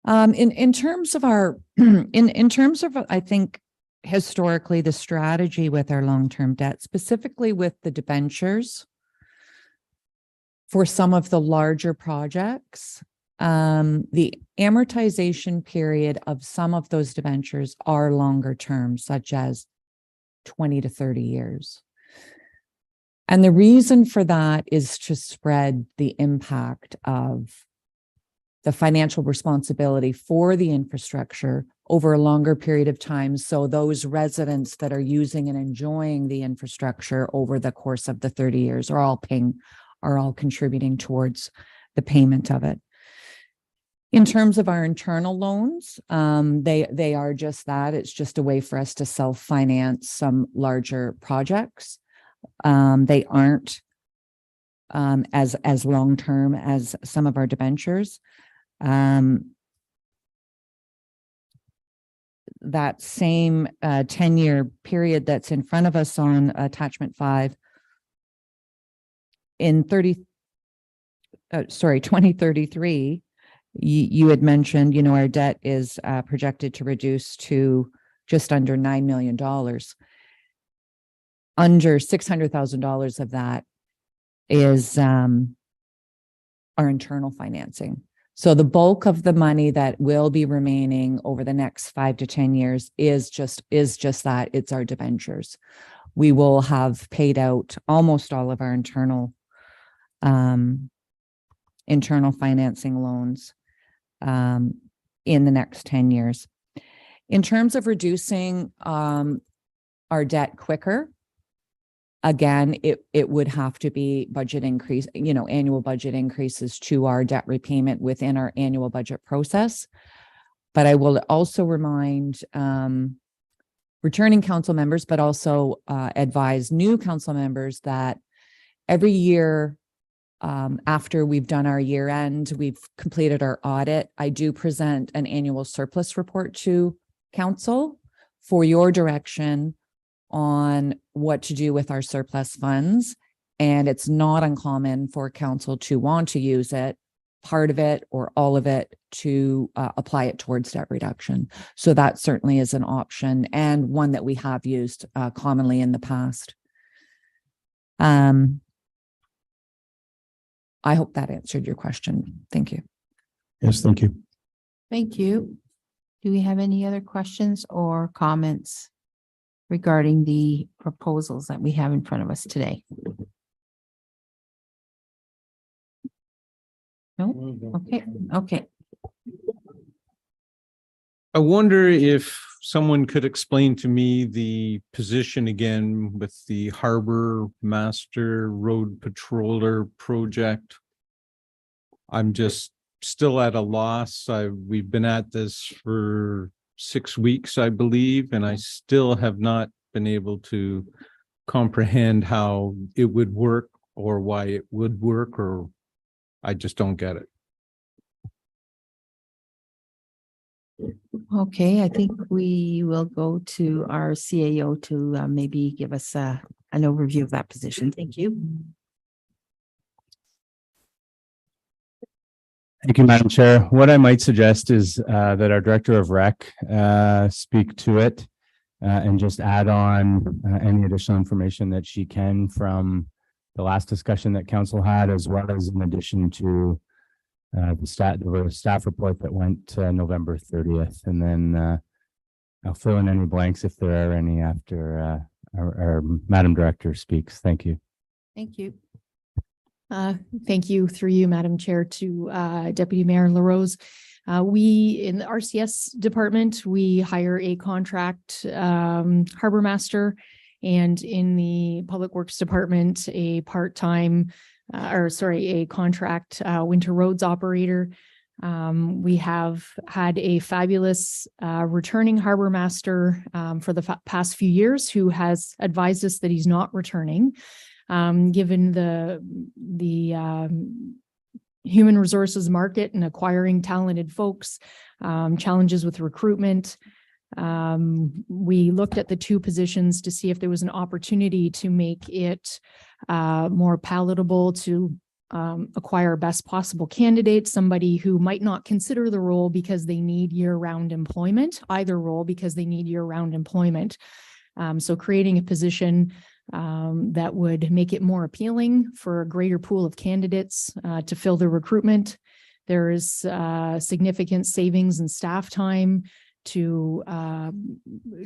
In terms of our, in terms of, I think, historically, the strategy with our long-term debt, specifically with the debentures for some of the larger projects, the amortization period of some of those debentures are longer term, such as 20 to 30 years. And the reason for that is to spread the impact of the financial responsibility for the infrastructure over a longer period of time. So those residents that are using and enjoying the infrastructure over the course of the 30 years are all contributing towards the payment of it. In terms of our internal loans, they are just that. It's just a way for us to self-finance some larger projects. They aren't as long-term as some of our debentures. That same 10-year period that's in front of us on attachment 5 in 2033, you had mentioned, our debt is projected to reduce to just under $9 million. Under $600,000 of that is our internal financing. So the bulk of the money that will be remaining over the next 5 to 10 years is just that. It's our debentures. We will have paid out almost all of our internal financing loans in the next 10 years. In terms of reducing our debt quicker, again, it would have to be budget increase, annual budget increases to our debt repayment within our annual budget process. But I will also remind returning council members, but also advise new council members that every year after we've done our year end, we've completed our audit, I do present an annual surplus report to council for your direction on what to do with our surplus funds. And it's not uncommon for council to want to use it, part of it or all of it, to apply it towards debt reduction. So that certainly is an option and one that we have used commonly in the past. I hope that answered your question. Thank you. Yes, thank you. Thank you. Do we have any other questions or comments regarding the proposals that we have in front of us today? No? Okay, okay. I wonder if someone could explain to me the position again with the Harbor Master Road Patroller project. I'm just still at a loss. We've been at this for 6 weeks, I believe, and I still have not been able to comprehend how it would work or why it would work, or I just don't get it. Okay, I think we will go to our CAO to maybe give us an overview of that position. Thank you. Thank you, Madam Chair. What I might suggest is that our Director of Rec speak to it and just add on any additional information that she can from the last discussion that council had, as well as in addition to the staff report that went November 30th. And then I'll fill in any blanks if there are any after our Madam Director speaks. Thank you. Thank you. Thank you through you, Madam Chair, to Deputy Mayor LaRose. We in the RCS department, we hire a contract harbor master, and in the Public Works Department, a part-time a contract winter roads operator. We have had a fabulous returning harbor master for the past few years who has advised us that he's not returning. Given the human resources market and acquiring talented folks, challenges with recruitment. We looked at the two positions to see if there was an opportunity to make it more palatable to acquire best possible candidate, somebody who might not consider the role because they need year-round employment, either role because they need year-round employment. So creating a position that would make it more appealing for a greater pool of candidates to fill the recruitment. There is significant savings in staff time to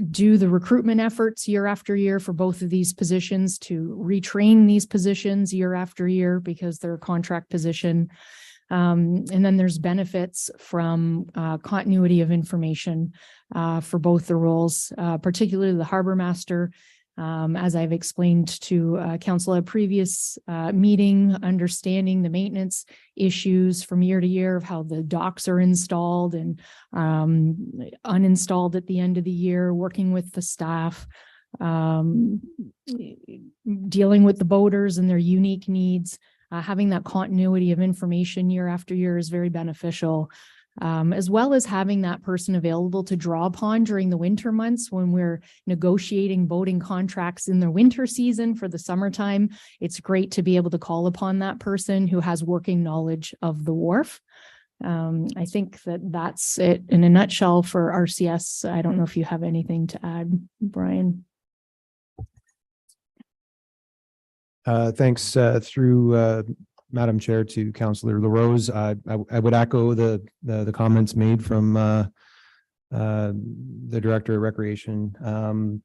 do the recruitment efforts year after year for both of these positions, to retrain these positions year after year because they're a contract position. And then there's benefits from continuity of information for both the roles, particularly the harbor master. As I've explained to council at a previous meeting, understanding the maintenance issues from year to year of how the docks are installed and uninstalled at the end of the year, working with the staff, dealing with the boaters and their unique needs, having that continuity of information year after year is very beneficial. As well as having that person available to draw upon during the winter months when we're negotiating boating contracts in the winter season for the summertime. It's great to be able to call upon that person who has working knowledge of the wharf. I think that's it in a nutshell for RCS. I don't know if you have anything to add, Brian. Thanks through Madam Chair to Councillor LaRose. I would echo the comments made from the Director of Recreation.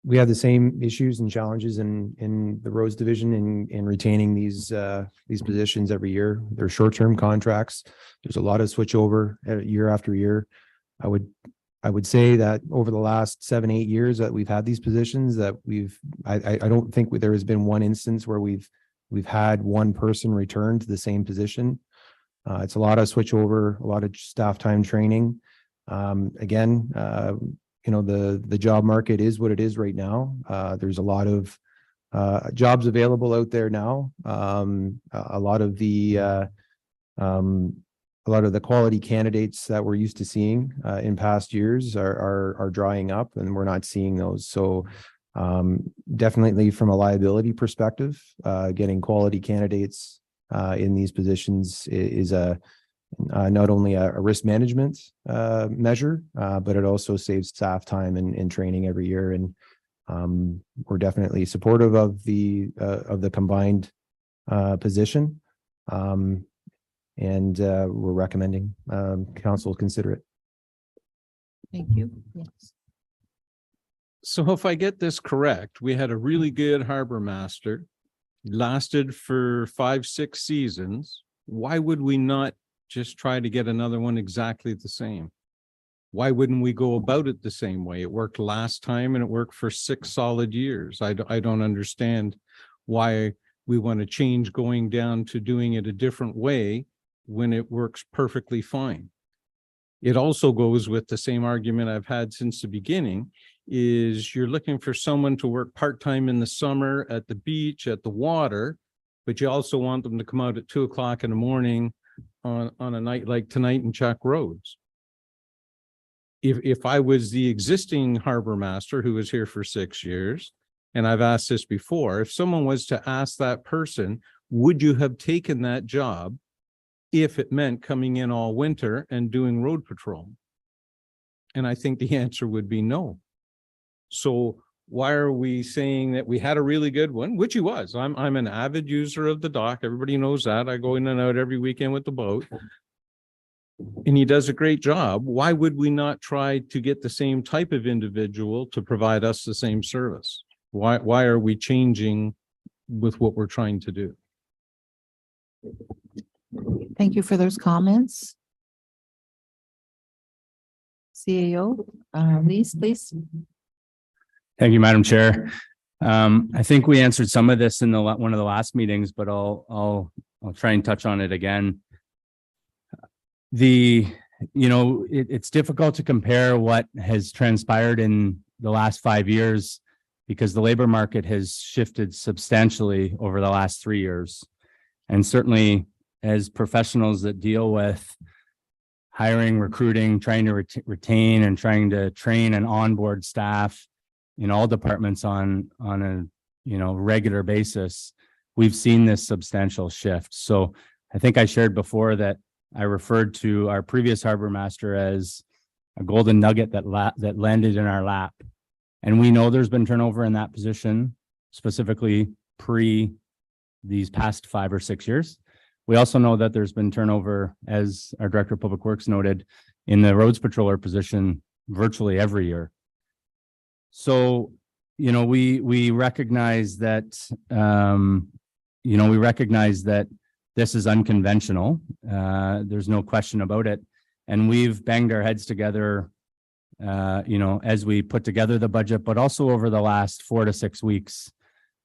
We have the same issues and challenges in the roads division in retaining these positions every year. They're short-term contracts. There's a lot of switchover year after year. I would say that over the last 7-8 years that we've had these positions, that I don't think there has been one instance where we've had one person return to the same position. It's a lot of switchover, a lot of staff time training. Again, the job market is what it is right now. There's a lot of jobs available out there now. A lot of the quality candidates that we're used to seeing in past years are drying up, and we're not seeing those. So definitely from a liability perspective, getting quality candidates in these positions is not only a risk management measure, but it also saves staff time and training every year. And we're definitely supportive of the combined position. And we're recommending council consider it. Thank you. Yes. So if I get this correct, we had a really good harbor master, lasted for 5-6 seasons. Why would we not just try to get another one exactly the same? Why wouldn't we go about it the same way? It worked last time and it worked for 6 solid years. I don't understand why we want to change going down to doing it a different way when it works perfectly fine. It also goes with the same argument I've had since the beginning, is you're looking for someone to work part-time in the summer at the beach, at the water, but you also want them to come out at 2 o'clock in the morning on a night like tonight and check roads. If I was the existing harbor master who was here for 6 years, and I've asked this before, if someone was to ask that person, would you have taken that job if it meant coming in all winter and doing road patrol? And I think the answer would be no. So why are we saying that we had a really good one, which he was? I'm an avid user of the dock. Everybody knows that. I go in and out every weekend with the boat. And he does a great job. Why would we not try to get the same type of individual to provide us the same service? Why are we changing with what we're trying to do? Thank you for those comments. CAO, Lise, please. Thank you, Madam Chair. I think we answered some of this in one of the last meetings, but I'll try and touch on it again. It's difficult to compare what has transpired in the last 5 years because the labor market has shifted substantially over the last 3 years. And certainly as professionals that deal with hiring, recruiting, trying to retain and trying to train and onboard staff in all departments on a regular basis, we've seen this substantial shift. So I think I shared before that I referred to our previous harbor master as a golden nugget that landed in our lap. And we know there's been turnover in that position, specifically pre these past 5 or 6 years. We also know that there's been turnover, as our Director of Public Works noted, in the roads patroller position virtually every year. So, we recognize that, this is unconventional. There's no question about it. And we've banged our heads together, as we put together the budget, but also over the last 4 to 6 weeks.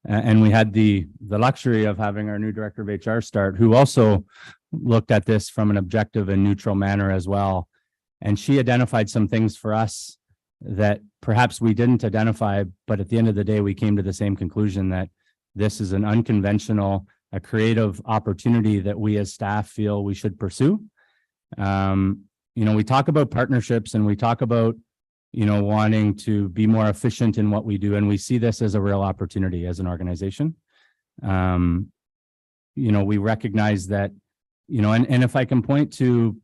And we had the luxury of having our new Director of HR start, who also looked at this from an objective and neutral manner as well. And she identified some things for us that perhaps we didn't identify, but at the end of the day, we came to the same conclusion that this is an unconventional, a creative opportunity that we as staff feel we should pursue. We talk about partnerships and we talk about, wanting to be more efficient in what we do. And we see this as a real opportunity as an organization. We recognize that, and if I can point to,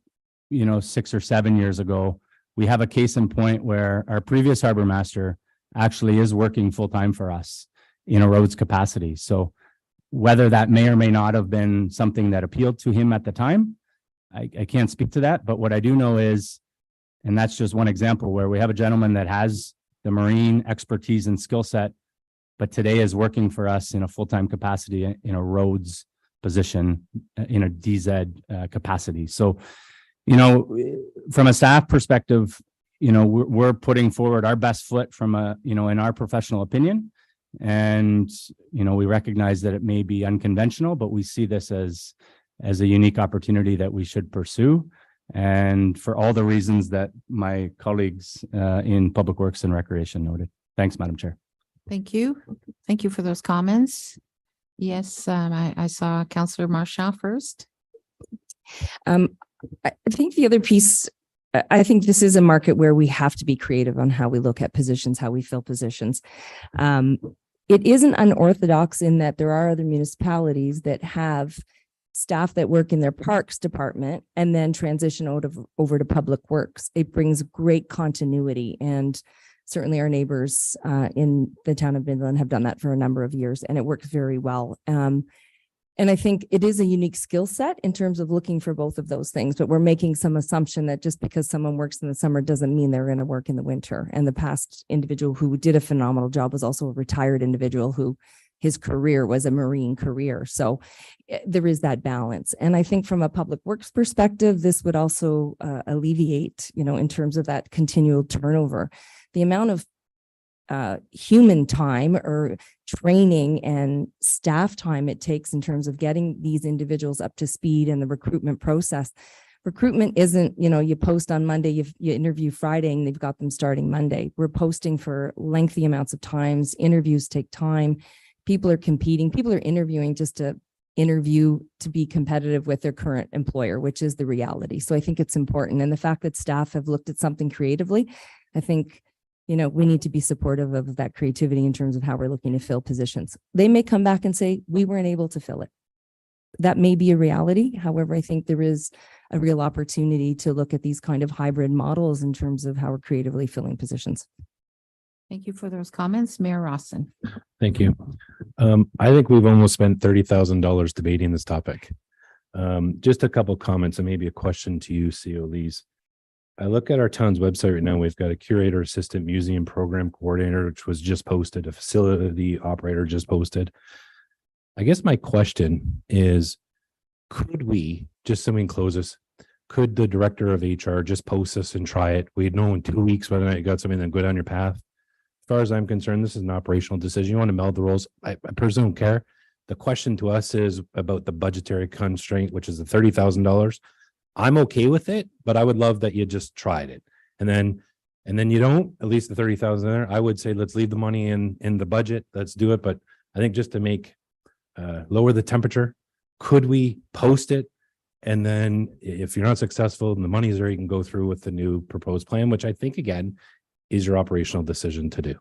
6 or 7 years ago, we have a case in point where our previous harbor master actually is working full-time for us in a roads capacity. So whether that may or may not have been something that appealed to him at the time, I can't speak to that. But what I do know is, and that's just one example where we have a gentleman that has the marine expertise and skill set, but today is working for us in a full-time capacity in a roads position in a DZ capacity. So, from a staff perspective, we're putting forward our best foot from in our professional opinion. And, we recognize that it may be unconventional, but we see this as a unique opportunity that we should pursue. And for all the reasons that my colleagues in Public Works and Recreation noted. Thanks, Madam Chair. Thank you. Thank you for those comments. Yes, I saw Councillor Marchand first. I think the other piece, I think this is a market where we have to be creative on how we look at positions, how we fill positions. It isn't unorthodox in that there are other municipalities that have staff that work in their parks department and then transition over to Public Works. It brings great continuity, and certainly our neighbors in the town of Midland have done that for a number of years, and it works very well. And I think it is a unique skill set in terms of looking for both of those things, but we're making some assumption that just because someone works in the summer doesn't mean they're going to work in the winter. And the past individual who did a phenomenal job was also a retired individual who his career was a Marine career. So there is that balance. And I think from a public works perspective, this would also alleviate, in terms of that continual turnover, the amount of human time or training and staff time it takes in terms of getting these individuals up to speed in the recruitment process. Recruitment isn't, you post on Monday, you interview Friday, and they've got them starting Monday. We're posting for lengthy amounts of times. Interviews take time. People are competing. People are interviewing just to interview to be competitive with their current employer, which is the reality. So I think it's important. And the fact that staff have looked at something creatively, I think, we need to be supportive of that creativity in terms of how we're looking to fill positions. They may come back and say, we weren't able to fill it. That may be a reality. However, I think there is a real opportunity to look at these kind of hybrid models in terms of how we're creatively filling positions. Thank you for those comments. Mayor Rawson. Thank you. I think we've almost spent $30,000 debating this topic. Just a couple comments and maybe a question to you, CO Lees. I look at our town's website right now. We've got a curator, assistant, museum program coordinator, which was just posted, a facility operator just posted. I guess my question is, could we, just so we can close this, could the director of HR just post this and try it? We'd know in 2 weeks whether or not you got something, then go down your path. As far as I'm concerned, this is an operational decision. You want to meld the roles. I personally don't care. The question to us is about the budgetary constraint, which is the $30,000. I'm okay with it, but I would love that you just tried it. And then you don't, at least the 30,000 there. I would say, let's leave the money in the budget. Let's do it. But I think just to make, lower the temperature, could we post it? And then if you're not successful and the money's there, you can go through with the new proposed plan, which I think again, is your operational decision to do.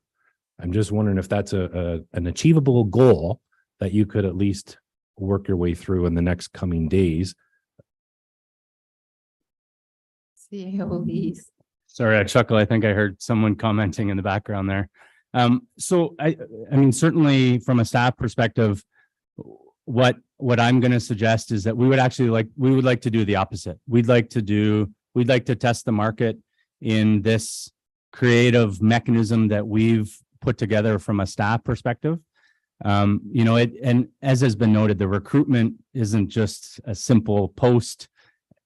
I'm just wondering if that's an achievable goal that you could at least work your way through in the next coming days. CEO Lees. Sorry, I chuckle. I think I heard someone commenting in the background there. So I mean, certainly from a staff perspective, what I'm going to suggest is that we would like to do the opposite. We'd like to test the market in this creative mechanism that we've put together from a staff perspective. And as has been noted, the recruitment isn't just a simple post,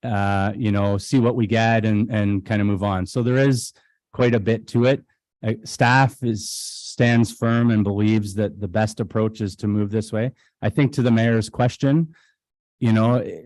see what we get and kind of move on. So there is quite a bit to it. Staff stands firm and believes that the best approach is to move this way. I think to the mayor's question,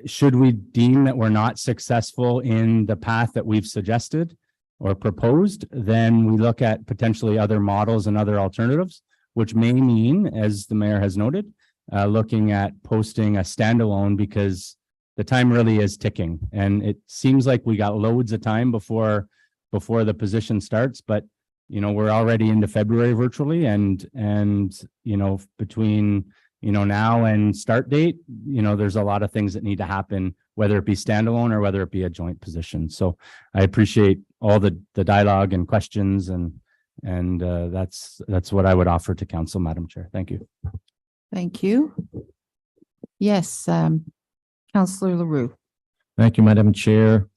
should we deem that we're not successful in the path that we've suggested or proposed, then we look at potentially other models and other alternatives, which may mean, as the mayor has noted, looking at posting a standalone, because the time really is ticking. And it seems like we got loads of time before the position starts, but we're already into February virtually, and between now and start date, there's a lot of things that need to happen, whether it be standalone or whether it be a joint position. So I appreciate all the dialogue and questions, and that's what I would offer to council, Madam Chair. Thank you. Thank you. Yes, Councillor Leroux. Thank you, Madam Chair.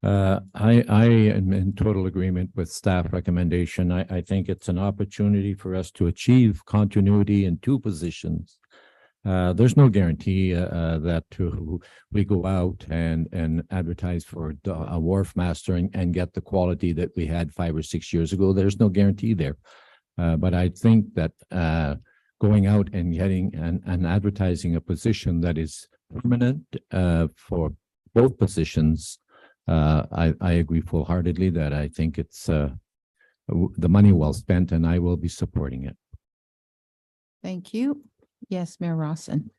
I am in total agreement with staff recommendation. I think it's an opportunity for us to achieve continuity in two positions. There's no guarantee that we go out and advertise for a wharf master and get the quality that we had 5 or 6 years ago. There's no guarantee there. But I think that going out and getting and advertising a position that is permanent for both positions, I agree full-heartedly that I think it's the money well spent, and I will be supporting it. Thank you. Yes, Mayor Rawson.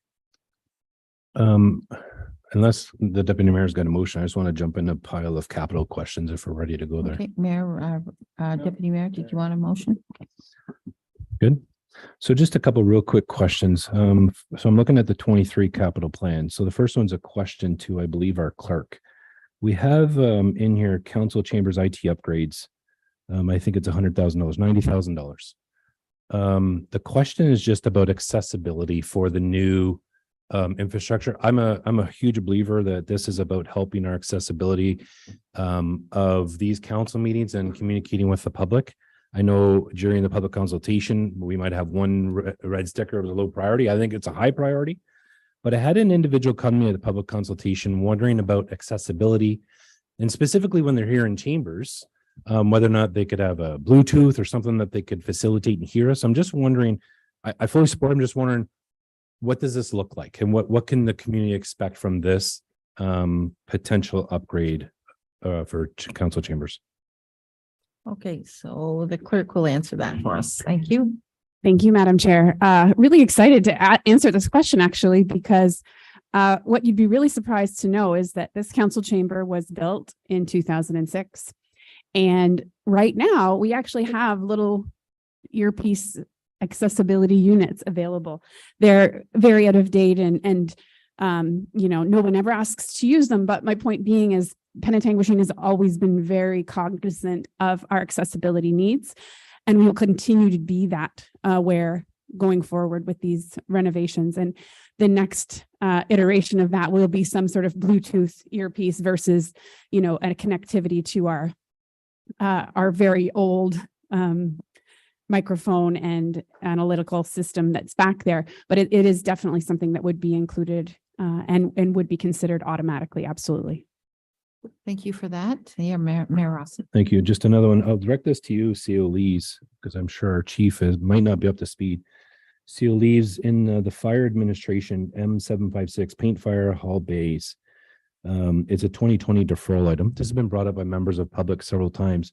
Unless the deputy mayor's got a motion, I just want to jump in a pile of capital questions if we're ready to go there. Okay, Mayor, Deputy Mayor, did you want a motion? Good. So just a couple real quick questions. So I'm looking at the 23 capital plan. So the first one's a question to, I believe, our clerk. We have in here council chambers IT upgrades. I think it's $100,000, $90,000. The question is just about accessibility for the new infrastructure. I'm a huge believer that this is about helping our accessibility of these council meetings and communicating with the public. I know during the public consultation, we might have one red sticker. It was a low priority. I think it's a high priority. But I had an individual come to me at the public consultation wondering about accessibility, and specifically when they're here in chambers, whether or not they could have a Bluetooth or something that they could facilitate and hear us. I'm just wondering, I fully support. I'm just wondering, what does this look like, and what can the community expect from this potential upgrade for council chambers? Okay, so the clerk will answer that for us. Thank you. Thank you, Madam Chair. Really excited to answer this question, actually, because what you'd be really surprised to know is that this council chamber was built in 2006. And right now, we actually have little earpiece accessibility units available. They're very out of date and no one ever asks to use them. But my point being is Penetanguishene has always been very cognizant of our accessibility needs. And we will continue to be that where going forward with these renovations. And the next iteration of that will be some sort of Bluetooth earpiece versus, a connectivity to our very old microphone and analytical system that's back there. But it is definitely something that would be included and would be considered automatically. Absolutely. Thank you for that. Yeah, Mayor Rawson. Thank you. Just another one. I'll direct this to you, CO Lees, because I'm sure our chief might not be up to speed. CO Lees in the fire administration M756 Paint Fire Hall Bays. It's a 2020 deferral item. This has been brought up by members of public several times.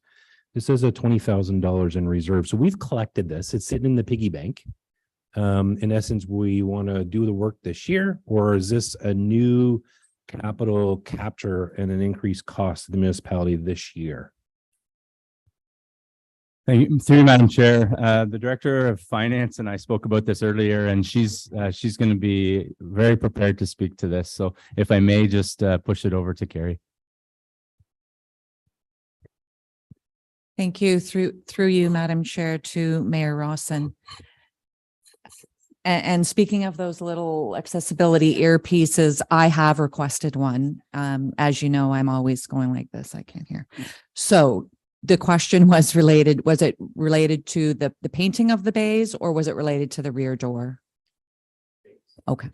This is a $20,000 in reserve. So we've collected this. It's sitting in the piggy bank. In essence, we want to do the work this year, or is this a new capital capture and an increased cost to the municipality this year? Thank you. Through you, Madam Chair, the Director of Finance and I spoke about this earlier, and she's going to be very prepared to speak to this. So if I may just push it over to Carrie. Thank you. Through you, Madam Chair, to Mayor Rawson. And speaking of those little accessibility earpieces, I have requested one. As you know, I'm always going like this. I can't hear. So the question was it related to the painting of the bays, or was it related to the rear door? Okay.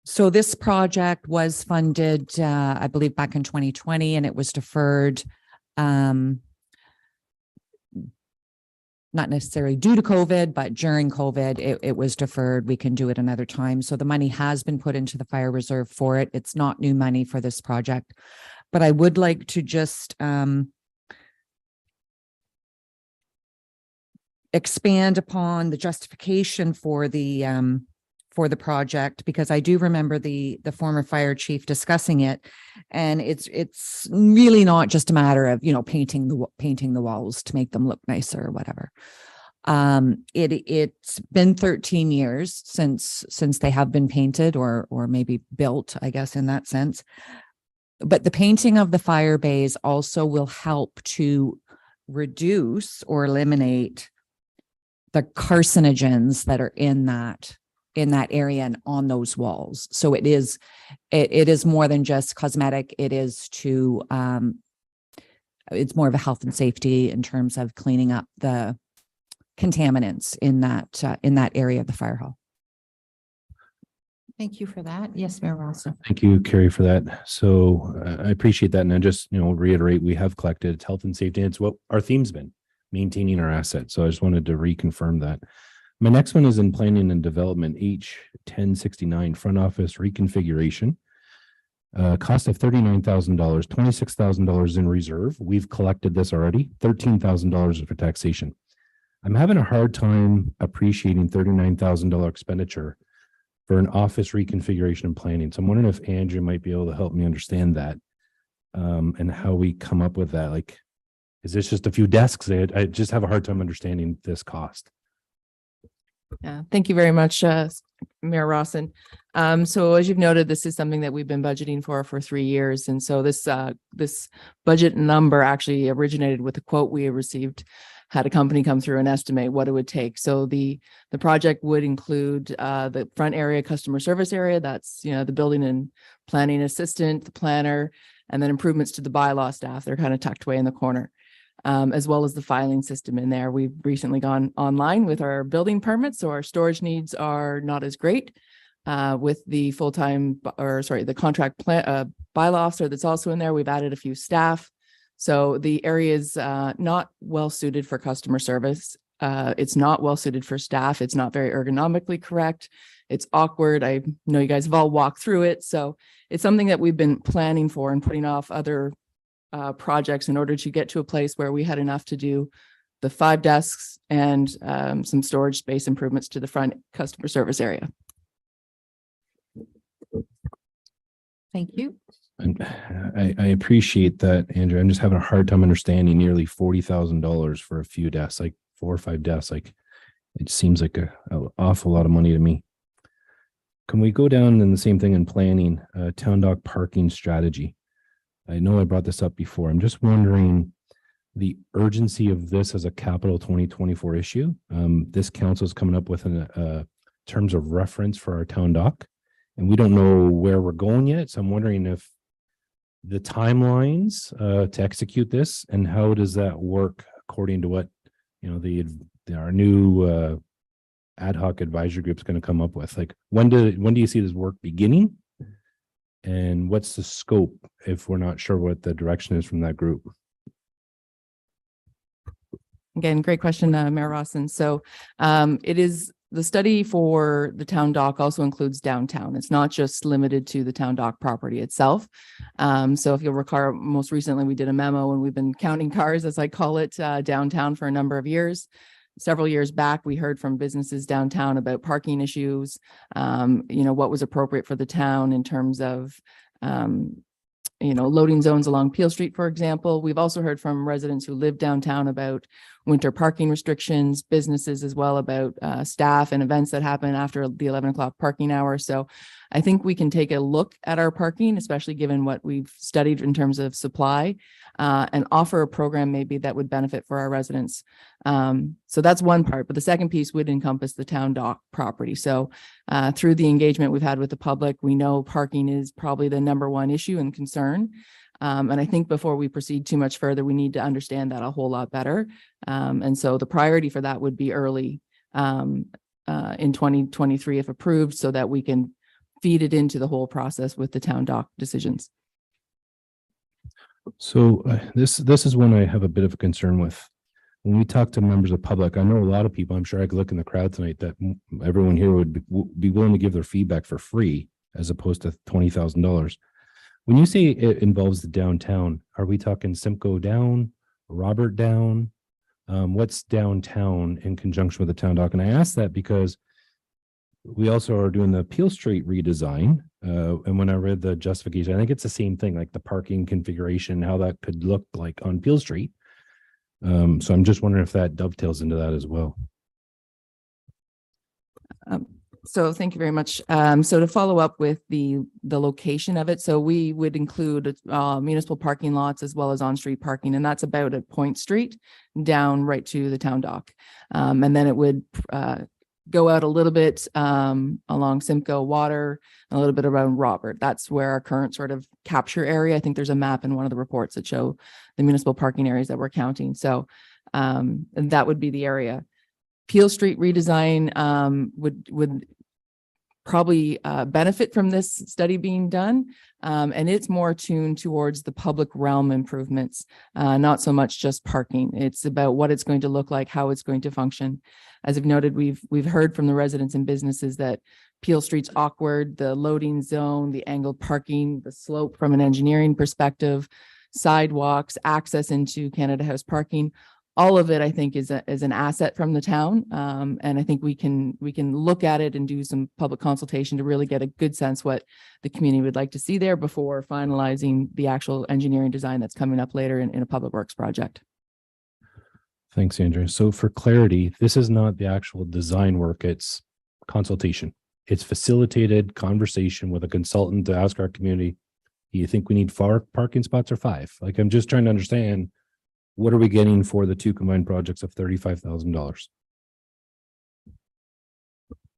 So this project was funded, I believe, back in 2020, and it was deferred. Not necessarily due to COVID, but during COVID, it was deferred. We can do it another time. So the money has been put into the fire reserve for it. It's not new money for this project, but I would like to just expand upon the justification for the project, because I do remember the former fire chief discussing it, and it's really not just a matter of painting the walls to make them look nicer or whatever. It's been 13 years since they have been painted or maybe built, I guess, in that sense. But the painting of the fire bays also will help to reduce or eliminate the carcinogens that are in that area and on those walls. So it is more than just cosmetic. It is it's more of a health and safety in terms of cleaning up the contaminants in that area of the fire hall. Thank you for that. Yes, Mayor Rawson. Thank you, Carrie, for that. So I appreciate that. And I just, reiterate, we have collected. It's health and safety. And it's what our theme's been, maintaining our assets. So I just wanted to reconfirm that. My next one is in planning and development, H1069, front office reconfiguration. Cost of $39,000, $26,000 in reserve. We've collected this already, $13,000 for taxation. I'm having a hard time appreciating $39,000 expenditure for an office reconfiguration and planning. So I'm wondering if Andrew might be able to help me understand that and how we come up with that. Like, is this just a few desks? I just have a hard time understanding this cost. Yeah, thank you very much, Mayor Rawson. So as you've noted, this is something that we've been budgeting for 3 years. And so this budget number actually originated with a quote we received had a company come through and estimate what it would take. So the project would include the front area, customer service area. That's, the building and planning assistant, the planner, and then improvements to the bylaw staff. They're kind of tucked away in the corner. As well as the filing system in there. We've recently gone online with our building permits, so our storage needs are not as great. With the the contract bylaw officer that's also in there, we've added a few staff. So the area is not well suited for customer service. It's not well suited for staff. It's not very ergonomically correct. It's awkward. I know you guys have all walked through it. So it's something that we've been planning for and putting off other projects in order to get to a place where we had enough to do the 5 desks and some storage space improvements to the front customer service area. Thank you. And I appreciate that, Andrew. I'm just having a hard time understanding nearly $40,000 for a few desks, like 4 or 5 desks. Like, it seems like an awful lot of money to me. Can we go down in the same thing in planning, town dock parking strategy? I know I brought this up before. I'm just wondering the urgency of this as a capital 2024 issue. This council is coming up with terms of reference for our town dock, and we don't know where we're going yet. So I'm wondering if the timelines to execute this, and how does that work according to what our new ad hoc advisory group is going to come up with. Like, when do you see this work beginning? And what's the scope if we're not sure what the direction is from that group? Again, great question, Mayor Rawson. So it is the study for the town dock also includes downtown. It's not just limited to the town dock property itself. So if you'll recall, most recently we did a memo and we've been counting cars, as I call it, downtown for a number of years. Several years back, we heard from businesses downtown about parking issues, what was appropriate for the town in terms of, loading zones along Peel Street, for example. We've also heard from residents who live downtown about winter parking restrictions, businesses as well about staff and events that happen after the 11 o'clock parking hour. So I think we can take a look at our parking, especially given what we've studied in terms of supply, and offer a program maybe that would benefit for our residents. So that's one part, but the second piece would encompass the town dock property. So through the engagement we've had with the public, we know parking is probably the number one issue and concern. And I think before we proceed too much further, we need to understand that a whole lot better. And so the priority for that would be early in 2023, if approved, so that we can feed it into the whole process with the town dock decisions. So this is one I have a bit of a concern with. When we talk to members of the public, I know a lot of people, I'm sure I could look in the crowd tonight, that everyone here would be willing to give their feedback for free as opposed to $20,000. When you say it involves the downtown, are we talking Simcoe down, Robert down? What's downtown in conjunction with the town dock? And I ask that because we also are doing the Peel Street redesign. And when I read the justification, I think it's the same thing, like the parking configuration, how that could look like on Peel Street. So I'm just wondering if that dovetails into that as well. So thank you very much. So to follow up with the location of it, so we would include municipal parking lots as well as on-street parking, and that's about at Point Street down right to the town dock. And then it would go out a little bit along Simcoe Water, a little bit around Robert. That's where our current sort of capture area. I think there's a map in one of the reports that show the municipal parking areas that we're counting. So and that would be the area. Peel Street redesign would probably benefit from this study being done. And it's more tuned towards the public realm improvements, not so much just parking. It's about what it's going to look like, how it's going to function. As I've noted, we've heard from the residents and businesses that Peel Street's awkward, the loading zone, the angled parking, the slope from an engineering perspective, sidewalks, access into Canada House parking. All of it, I think, is an asset from the town. And I think we can look at it and do some public consultation to really get a good sense what the community would like to see there before finalizing the actual engineering design that's coming up later in a public works project. Thanks, Andrew. So for clarity, this is not the actual design work, it's consultation. It's facilitated conversation with a consultant to ask our community, do you think we need 4 parking spots or 5? Like, I'm just trying to understand what are we getting for the two combined projects of $35,000?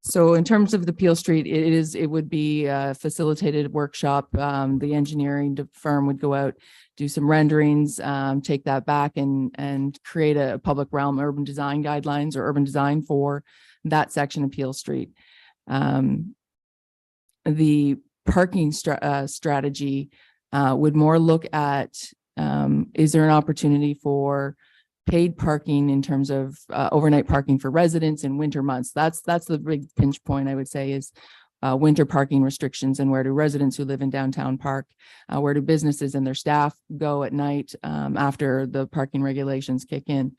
So in terms of the Peel Street, it would be a facilitated workshop. The engineering firm would go out, do some renderings, take that back and create a public realm urban design guidelines or urban design for that section of Peel Street. The parking strategy would more look at, is there an opportunity for paid parking in terms of overnight parking for residents in winter months? That's the big pinch point, I would say, is winter parking restrictions, and where do residents who live in downtown park, where do businesses and their staff go at night after the parking regulations kick in?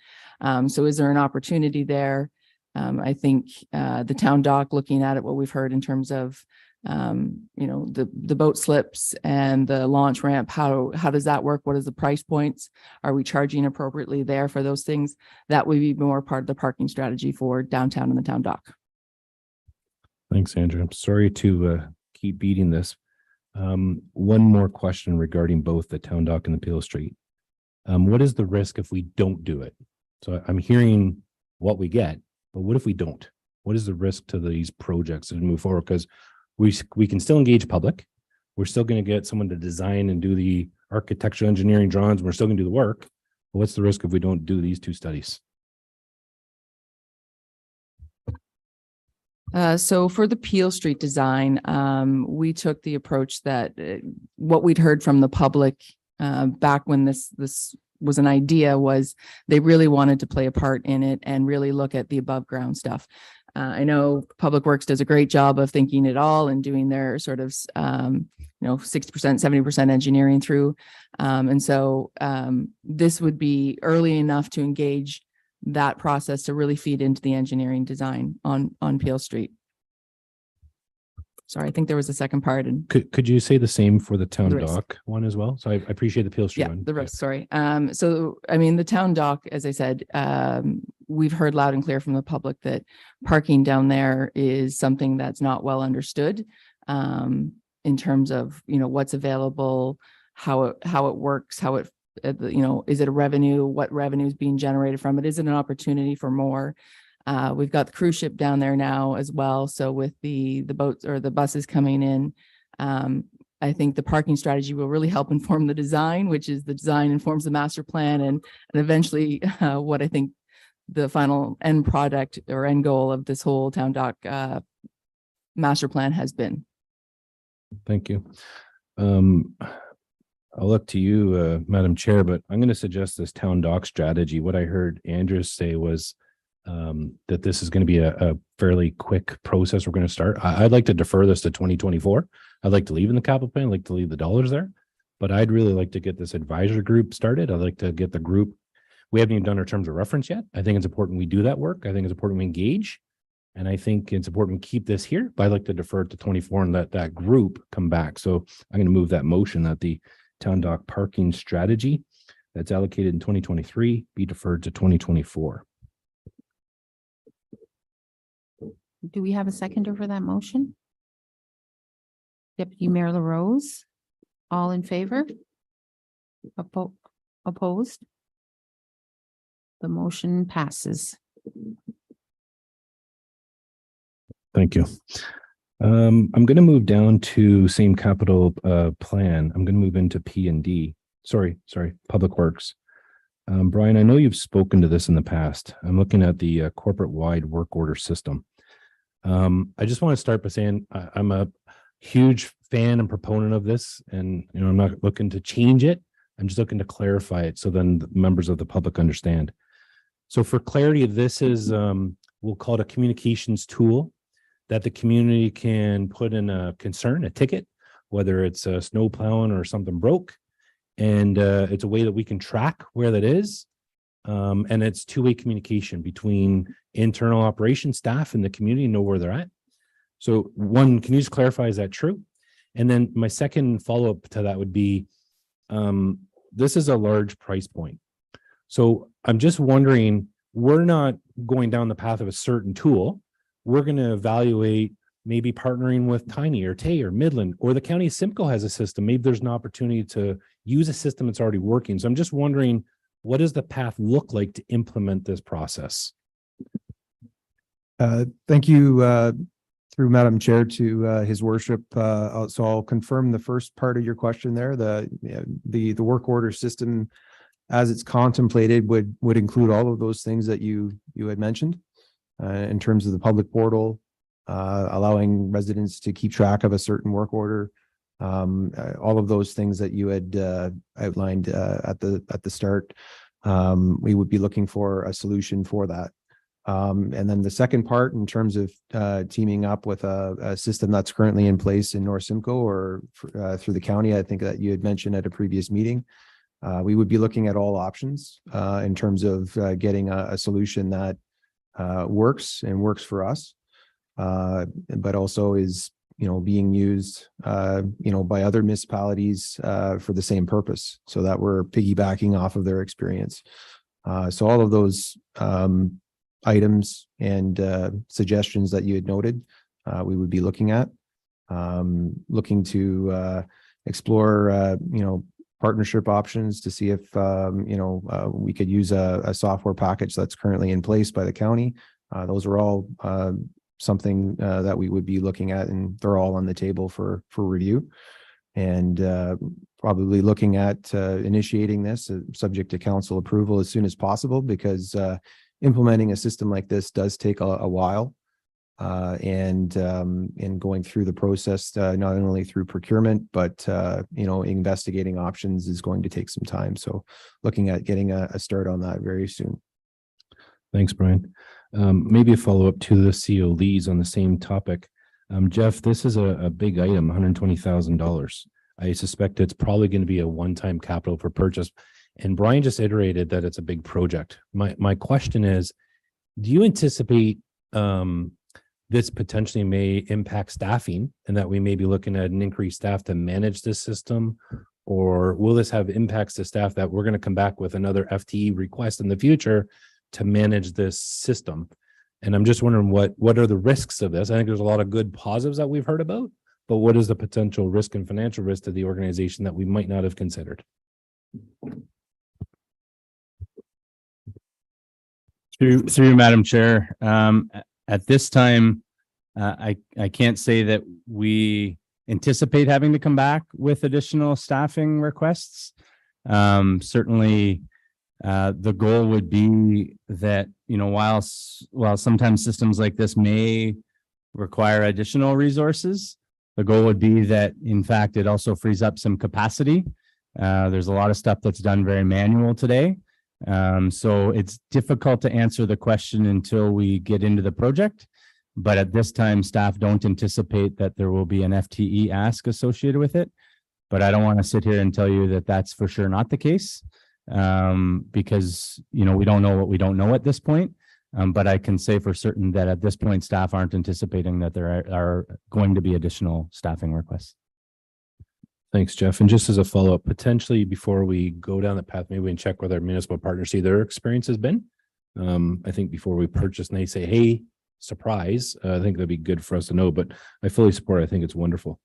So is there an opportunity there? I think the town dock, looking at it, what we've heard in terms of the boat slips and the launch ramp, how does that work? What is the price points? Are we charging appropriately there for those things? That would be more part of the parking strategy for downtown and the town dock. Thanks, Andrew. I'm sorry to keep beating this. One more question regarding both the town dock and the Peel Street. What is the risk if we don't do it? So I'm hearing what we get, but what if we don't? What is the risk to these projects as we move forward? Because we can still engage public. We're still going to get someone to design and do the architectural engineering drawings. We're still going to do the work. But what's the risk if we don't do these two studies? So for the Peel Street design, we took the approach that what we'd heard from the public back when this was an idea was they really wanted to play a part in it and really look at the above ground stuff. I know Public Works does a great job of thinking it all and doing their sort of, 60%, 70% engineering through. And so this would be early enough to engage that process to really feed into the engineering design on Peel Street. Sorry, I think there was a second part. And Could you say the same for the town The rest. dock one as well? So I appreciate the Peel Street yeah, one. the rest, sorry. So, I mean, the town dock, as I said, we've heard loud and clear from the public that parking down there is something that's not well understood in terms of, what's available, how it works, how it, is it a revenue, what revenue is being generated from it? Is it an opportunity for more? We've got the cruise ship down there now as well. So with the boats or the buses coming in, I think the parking strategy will really help inform the design, which is the design informs the master plan and eventually what I think the final end product or end goal of this whole town dock master plan has been. Thank you. I'll look to you, Madam Chair, but I'm going to suggest this town dock strategy. What I heard Andrew say was that this is going to be a fairly quick process we're going to start. I'd like to defer this to 2024. I'd like to leave in the capital plan, I'd like to leave the dollars there, but I'd really like to get this advisor group started. I'd like to get the group. We haven't even done our terms of reference yet. I think it's important we do that work. I think it's important we engage. And I think it's important we keep this here, but I'd like to defer it to 24 and let that group come back. So I'm going to move that motion that the town dock parking strategy that's allocated in 2023 be deferred to 2024. Do we have a seconder for that motion? Deputy Mayor LaRose, all in favor? Opposed? The motion passes. Thank you. I'm going to move down to same capital plan. I'm going to move into P&D. Sorry, Public Works. Brian, I know you've spoken to this in the past. I'm looking at the corporate wide work order system. I just want to start by saying I'm a huge fan and proponent of this, and I'm not looking to change it. I'm just looking to clarify it so then the members of the public understand. So for clarity, this is we'll call it a communications tool that the community can put in a concern, a ticket, whether it's a snow plowing or something broke. And it's a way that we can track where that is. And it's two-way communication between internal operations staff and the community, know where they're at. So one, can you just clarify, is that true? And then my second follow-up to that would be, this is a large price point. So I'm just wondering, we're not going down the path of a certain tool. We're going to evaluate maybe partnering with Tiny or Tay or Midland, or the county of Simcoe has a system. Maybe there's an opportunity to use a system that's already working. So I'm just wondering what does the path look like to implement this process? Thank you, through Madam Chair to His Worship. So I'll confirm the first part of your question there. The work order system, as it's contemplated, would include all of those things that you had mentioned in terms of the public portal, allowing residents to keep track of a certain work order, all of those things that you had outlined at the start. We would be looking for a solution for that. And then the second part, in terms of teaming up with a system that's currently in place in North Simcoe or through the county, I think that you had mentioned at a previous meeting, we would be looking at all options in terms of getting a solution that works for us, but also is, being used, by other municipalities for the same purpose, so that we're piggybacking off of their experience. So all of those items and suggestions that you had noted, we would be looking at, looking to explore, partnership options to see if, we could use a software package that's currently in place by the county. Those are all something that we would be looking at, and they're all on the table for review. And probably looking at initiating this subject to council approval as soon as possible, because implementing a system like this does take a while. And going through the process, not only through procurement, but, investigating options is going to take some time. So looking at getting a start on that very soon. Thanks, Brian. Maybe a follow-up to the CO leads on the same topic. Jeff, this is a big item, $120,000. I suspect it's probably going to be a one-time capital for purchase. And Brian just iterated that it's a big project. My question is, do you anticipate this potentially may impact staffing, and that we may be looking at an increased staff to manage this system? Or will this have impacts to staff that we're going to come back with another FTE request in the future to manage this system? And I'm just wondering what are the risks of this? I think there's a lot of good positives that we've heard about, but what is the potential risk and financial risk to the organization that we might not have considered? Through Madam Chair, at this time, I can't say that we anticipate having to come back with additional staffing requests. Certainly, the goal would be that, while sometimes systems like this may require additional resources, the goal would be that, in fact, it also frees up some capacity. There's a lot of stuff that's done very manual today. So it's difficult to answer the question until we get into the project. But at this time, staff don't anticipate that there will be an FTE ask associated with it. But I don't want to sit here and tell you that that's for sure not the case, because, we don't know what we don't know at this point. But I can say for certain that at this point, staff aren't anticipating that there are going to be additional staffing requests. Thanks, Jeff. And just as a follow-up, potentially before we go down the path, maybe we can check with our municipal partners, see their experience has been. I think before we purchase and they say, hey, surprise, I think that'd be good for us to know, but I fully support it. I think it's wonderful.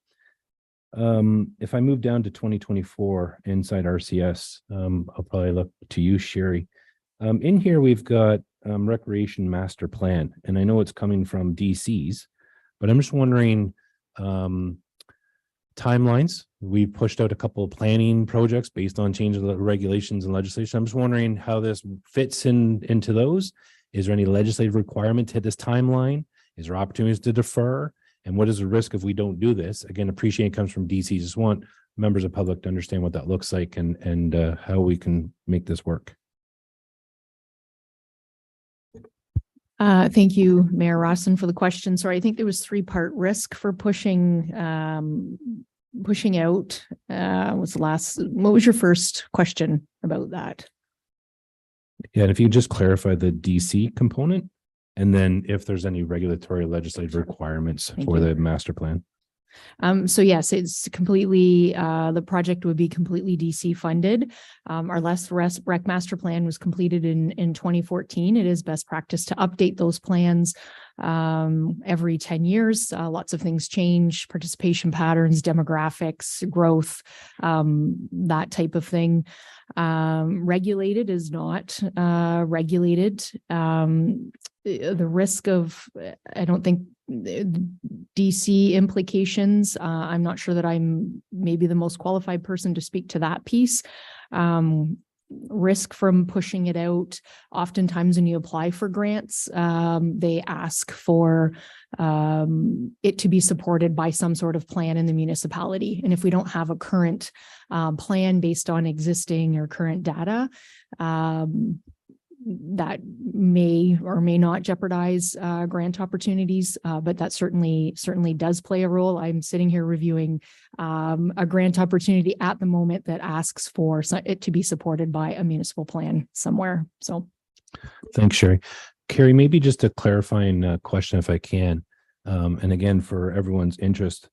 If I move down to 2024 inside RCS, I'll probably look to you, Sherry. In here, we've got recreation master plan, and I know it's coming from DCs, but I'm just wondering, timelines. We pushed out a couple of planning projects based on changes of regulations and legislation. I'm just wondering how this fits into those. Is there any legislative requirement to hit this timeline? Is there opportunities to defer? And what is the risk if we don't do this? Again, appreciate it comes from DC. Just want members of public to understand what that looks like and how we can make this work. Thank you, Mayor Rawson, for the question. Sorry, I think there was three-part risk for pushing out. What was your first question about that? Yeah, and if you just clarify the DC component, and then if there's any regulatory legislative requirements for the master plan. So yes, it's completely, the project would be completely DC funded. Our last rec master plan was completed in 2014. It is best practice to update those plans every 10 years. Lots of things change, participation patterns, demographics, growth, that type of thing. Regulated is not regulated. The risk of, I don't think, DC implications. I'm not sure that I'm maybe the most qualified person to speak to that piece. Risk from pushing it out. Oftentimes when you apply for grants, they ask for it to be supported by some sort of plan in the municipality. And if we don't have a current plan based on existing or current data, that may or may not jeopardize grant opportunities, but that certainly does play a role. I'm sitting here reviewing a grant opportunity at the moment that asks for it to be supported by a municipal plan somewhere. So, thanks, Sherry. Carrie, maybe just a clarifying question, if I can, and again for everyone's interest.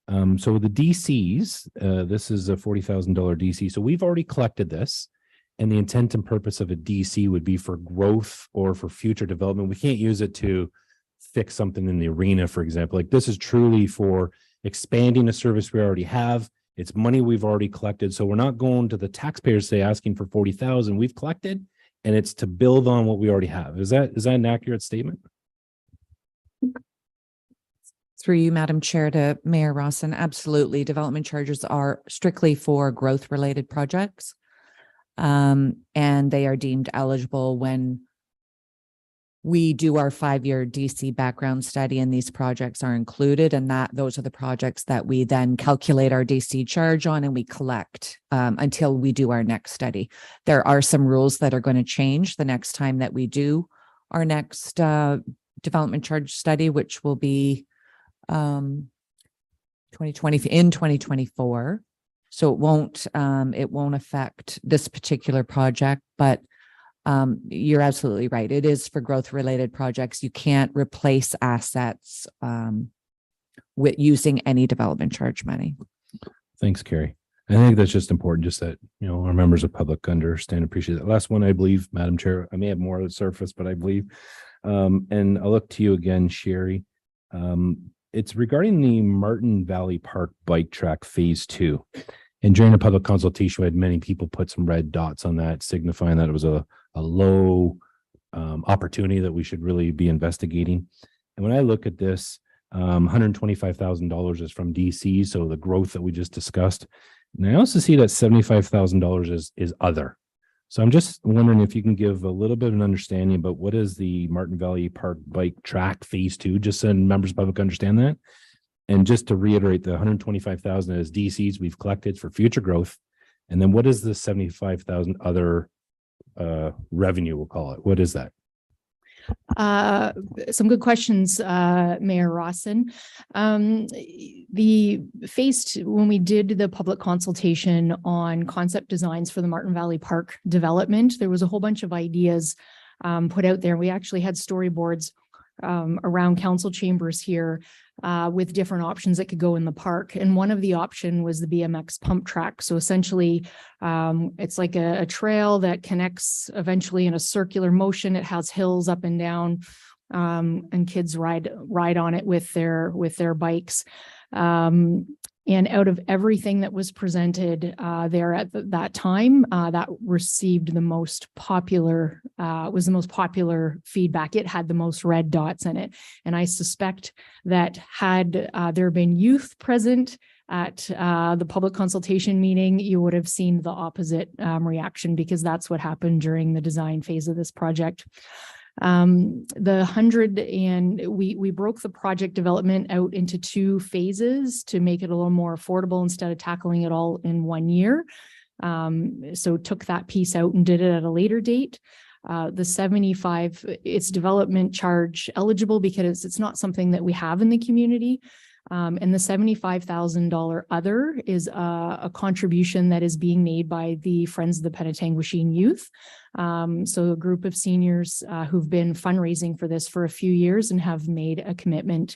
So the DCs, this is a $40,000 DC. So we've already collected this. And the intent and purpose of a DC would be for growth or for future development. We can't use it to fix something in the arena, for example. Like this is truly for expanding a service we already have. It's money we've already collected. So we're not going to the taxpayers say asking for 40,000 we've collected, and it's to build on what we already have. Is that an accurate statement? Through you, Madam Chair, to Mayor Rawson, absolutely. Development charges are strictly for growth-related projects. And they are deemed eligible when we do our 5-year DC background study, and these projects are included, and those are the projects that we then calculate our DC charge on and we collect until we do our next study. There are some rules that are going to change the next time that we do our next development charge study, which will be 2024. So it won't affect this particular project, but you're absolutely right. It is for growth related projects. You can't replace assets with using any development charge money. Thanks, Carrie. I think that's just important, just that, our members of public understand, appreciate that. Last one, I believe, Madam Chair, I may have more on the surface, but I believe, and I'll look to you again, Sherry. It's regarding the Martin Valley Park Bike Track Phase 2. And during the public consultation, we had many people put some red dots on that, signifying that it was a low opportunity that we should really be investigating. And when I look at this, $125,000 is from DC, so the growth that we just discussed. And I also see that $75,000 is other. So I'm just wondering if you can give a little bit of an understanding about what is the Martin Valley Park Bike Track Phase 2, just so members of the public understand that. And just to reiterate, the $125,000 is DCs we've collected for future growth. And then what is the $75,000 other revenue, we'll call it? What is that? Some good questions, Mayor Rawson. The phase 2, when we did the public consultation on concept designs for the Martin Valley Park development, there was a whole bunch of ideas put out there. We actually had storyboards around council chambers here with different options that could go in the park. And one of the option was the BMX pump track. So essentially, it's like a trail that connects eventually in a circular motion. It has hills up and down, and kids ride on it with their bikes. And out of everything that was presented there at that time, that received the most popular, was the most popular feedback. It had the most red dots in it. And I suspect that had there been youth present at the public consultation meeting, you would have seen the opposite reaction, because that's what happened during the design phase of this project. We broke the project development out into 2 phases to make it a little more affordable instead of tackling it all in 1 year. So took that piece out and did it at a later date. The 75, it's development charge eligible because it's not something that we have in the community. And the $75,000 other is a contribution that is being made by the Friends of the Penetanguishene Youth. So a group of seniors who've been fundraising for this for a few years and have made a commitment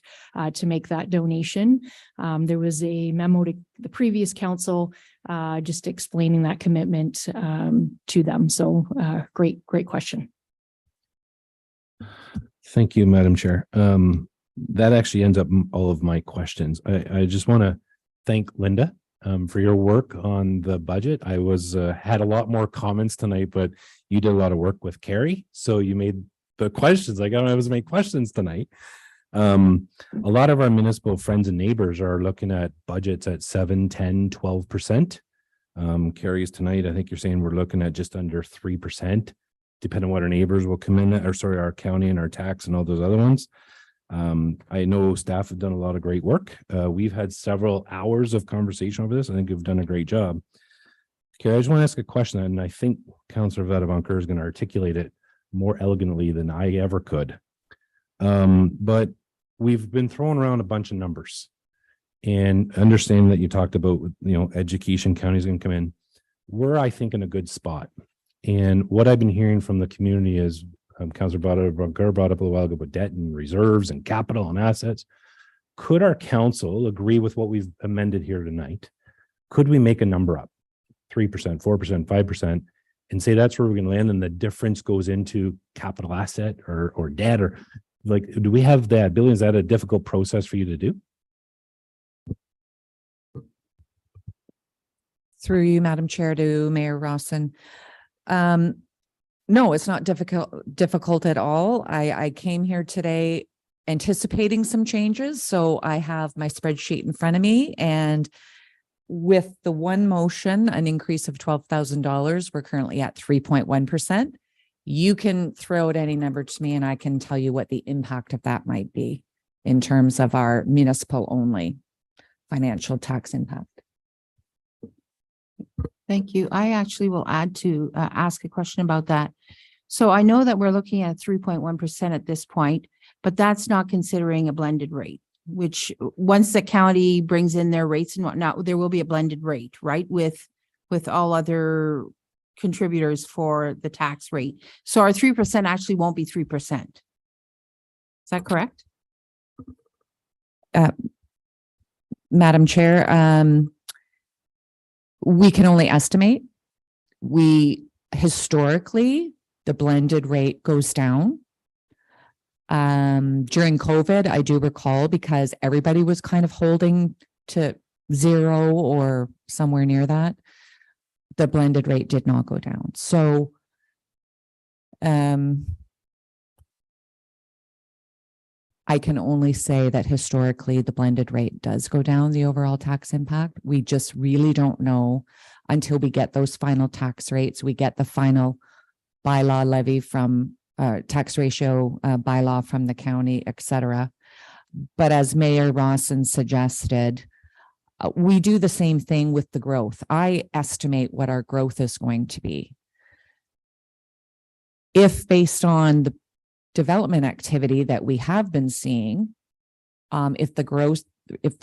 to make that donation. There was a memo to the previous council just explaining that commitment to them. So great question. Thank you, Madam Chair. That actually ends up all of my questions. I just want to thank Linda for your work on the budget. I had a lot more comments tonight, but you did a lot of work with Carrie. So you made the questions. I don't have as many questions tonight. A lot of our municipal friends and neighbors are looking at budgets at 7, 10, 12%. Carrie's tonight, I think you're saying we're looking at just under 3%, depending on what our neighbors will come in at, or sorry, our county and our tax and all those other ones. I know staff have done a lot of great work. We've had several hours of conversation over this. I think we've done a great job. Carrie, I just want to ask a question, and I think Councillor Vadavonker is going to articulate it more elegantly than I ever could. But we've been throwing around a bunch of numbers, and understanding that you talked about, education counties going to come in. We're, I think, in a good spot. And what I've been hearing from the community is, Councillor Vadavonker brought up a while ago about debt and reserves and capital and assets. Could our council agree with what we've amended here tonight? Could we make a number up, 3%, 4%, 5%, and say that's where we're going to land, and the difference goes into capital asset or debt, or like, do we have that ability? Is that a difficult process for you to do? Through you, Madam Chair, to Mayor Rawson. No, it's not difficult at all. I came here today anticipating some changes. So I have my spreadsheet in front of me, and with the one motion, an increase of $12,000, we're currently at 3.1%. You can throw out any number to me and I can tell you what the impact of that might be in terms of our municipal only financial tax impact. Thank you. I actually will ask a question about that. So I know that we're looking at 3.1% at this point, but that's not considering a blended rate, which once the county brings in their rates and whatnot, there will be a blended rate, right? With all other contributors for the tax rate. So our 3% actually won't be 3%. Is that correct? Madam Chair, we can only estimate. Historically, the blended rate goes down. During COVID, I do recall, because everybody was kind of holding to 0 or somewhere near that, the blended rate did not go down. So, I can only say that historically the blended rate does go down, the overall tax impact. We just really don't know until we get those final tax rates. We get the final bylaw levy from tax ratio bylaw from the county, et cetera. But as Mayor Rawson suggested, we do the same thing with the growth. I estimate what our growth is going to be. If based on the development activity that we have been seeing, if the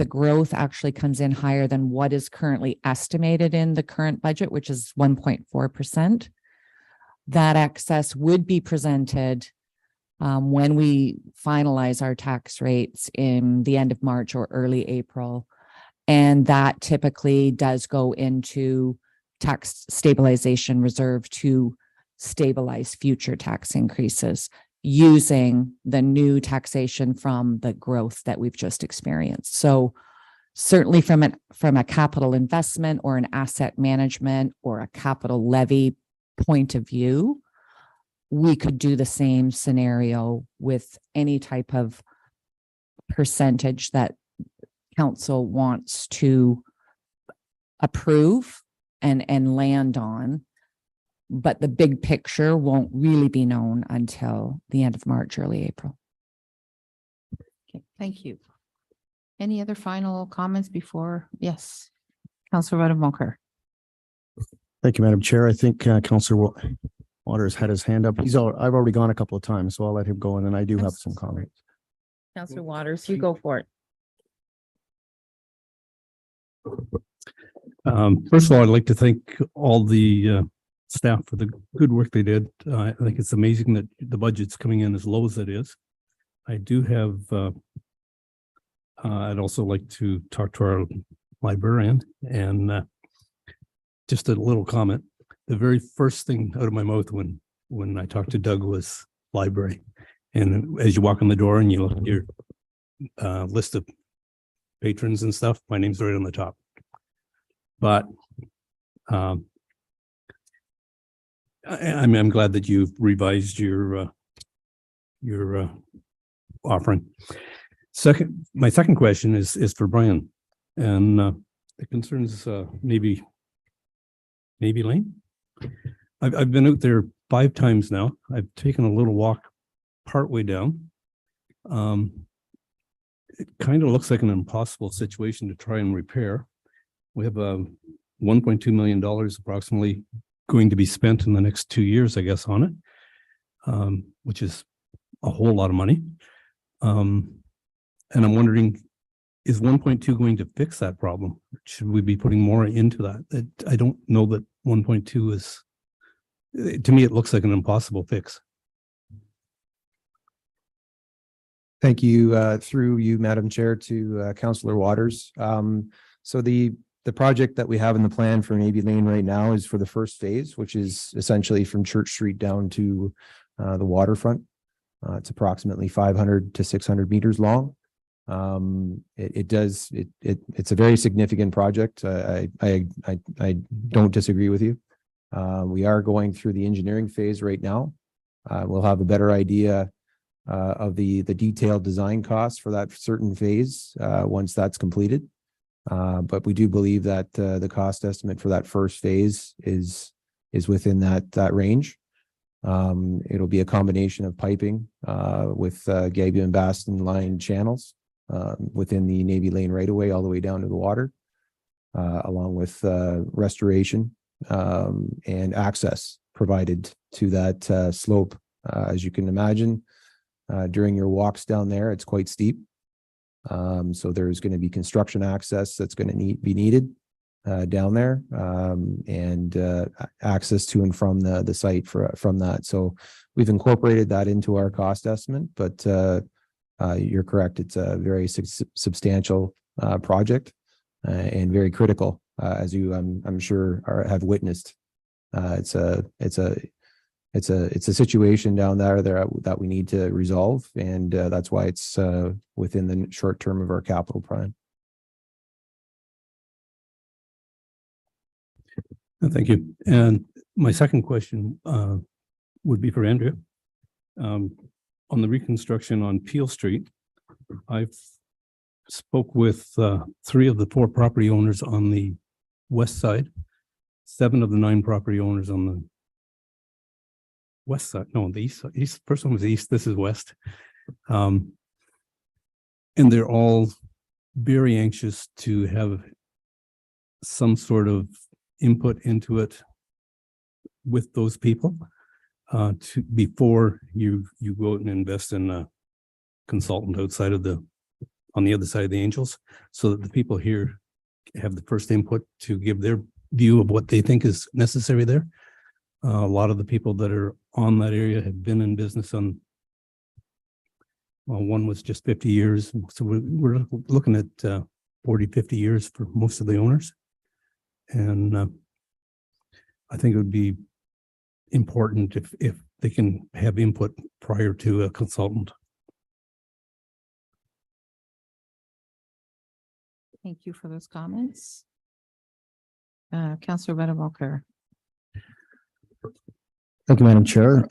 growth actually comes in higher than what is currently estimated in the current budget, which is 1.4%, that excess would be presented when we finalize our tax rates in the end of March or early April. And that typically does go into tax stabilization reserve to stabilize future tax increases, using the new taxation from the growth that we've just experienced. So certainly from a capital investment or an asset management or a capital levy point of view, we could do the same scenario with any type of percentage that council wants to approve and land on. But the big picture won't really be known until the end of March, early April. Okay, thank you. Any other final comments before? Yes, Councillor Vadavonker. Thank you, Madam Chair. I think Councillor Waters had his hand up. I've already gone a couple of times, so I'll let him go, and then I do have some comments. Councillor Waters, you go for it. First of all, I'd like to thank all the staff for the good work they did. I think it's amazing that the budget's coming in as low as it is. I do have, I'd also like to talk to our librarian, and just a little comment. The very first thing out of my mouth when I talked to Doug was library. And as you walk in the door and you look at your list of patrons and stuff, my name's right on the top. But I'm glad that you've revised your offering. My second question is for Brian, and it concerns Navy Lane. I've been out there 5 times now. I've taken a little walk partway down. It kind of looks like an impossible situation to try and repair. We have $1.2 million approximately going to be spent in the next 2 years, I guess, on it, which is a whole lot of money. And I'm wondering, is 1.2 going to fix that problem? Should we be putting more into that? I don't know that 1.2 is, to me, it looks like an impossible fix. Thank you, through you, Madam Chair, to Councillor Waters. So the project that we have in the plan for Navy Lane right now is for the first phase, which is essentially from Church Street down to the waterfront. It's approximately 500 to 600 meters long. It's a very significant project. I don't disagree with you. We are going through the engineering phase right now. We'll have a better idea of the detailed design costs for that certain phase once that's completed. But we do believe that the cost estimate for that first phase is within that range. It'll be a combination of piping with Gabion and Baston line channels within the Navy Lane right away all the way down to the water, along with restoration and access provided to that slope. As you can imagine, during your walks down there, it's quite steep. So there's going to be construction access that's going to be needed down there, and access to and from the site from that. So we've incorporated that into our cost estimate, but you're correct. It's a very substantial project and very critical, as you I'm sure have witnessed. It's a situation down there that we need to resolve, and that's why it's within the short term of our capital plan. Thank you. And my second question would be for Andrea. On the reconstruction on Peel Street, I've spoke with 3 of the 4 property owners on the west side, 7 of the 9 property owners on the west side. No, the east side. First one was east. This is west. And they're all very anxious to have some sort of input into it with those people before you go out and invest in a consultant outside of on the other side of the Angels, so that the people here have the first input to give their view of what they think is necessary there. A lot of the people that are on that area have been in business one was just 50 years. So we're looking at 40, 50 years for most of the owners. And I think it would be important if they can have input prior to a consultant. Thank you for those comments. Councillor Bennett-Walker. Thank you, Madam Chair.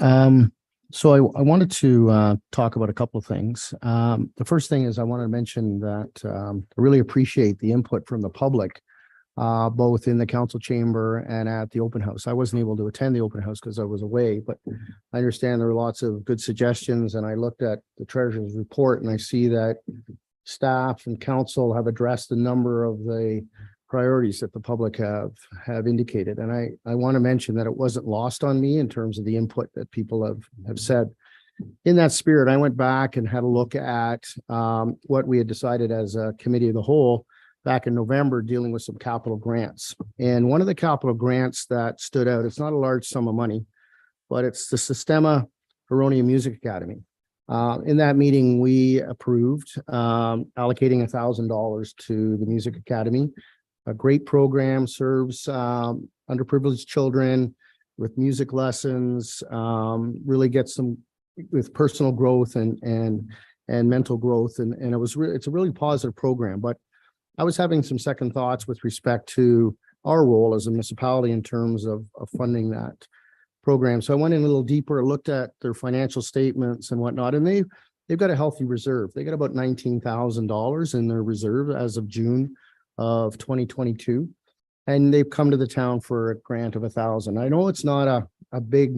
So I wanted to talk about a couple of things. The first thing is I want to mention that I really appreciate the input from the public, both in the council chamber and at the open house. I wasn't able to attend the open house because I was away, but I understand there were lots of good suggestions, and I looked at the treasurer's report and I see that staff and council have addressed a number of the priorities that the public have indicated. And I want to mention that it wasn't lost on me in terms of the input that people have said. In that spirit, I went back and had a look at what we had decided as a committee of the whole back in November, dealing with some capital grants. And one of the capital grants that stood out, it's not a large sum of money, but it's the Sistema Huronia Music Academy. In that meeting, we approved allocating $1,000 to the Music Academy. A great program, serves underprivileged children with music lessons, really gets them with personal growth and mental growth. And it's a really positive program, but I was having some second thoughts with respect to our role as a municipality in terms of funding that program. So I went in a little deeper, looked at their financial statements and whatnot, and they've got a healthy reserve. They got about $19,000 in their reserve as of June of 2022. And they've come to the town for a grant of $1,000. I know it's not a big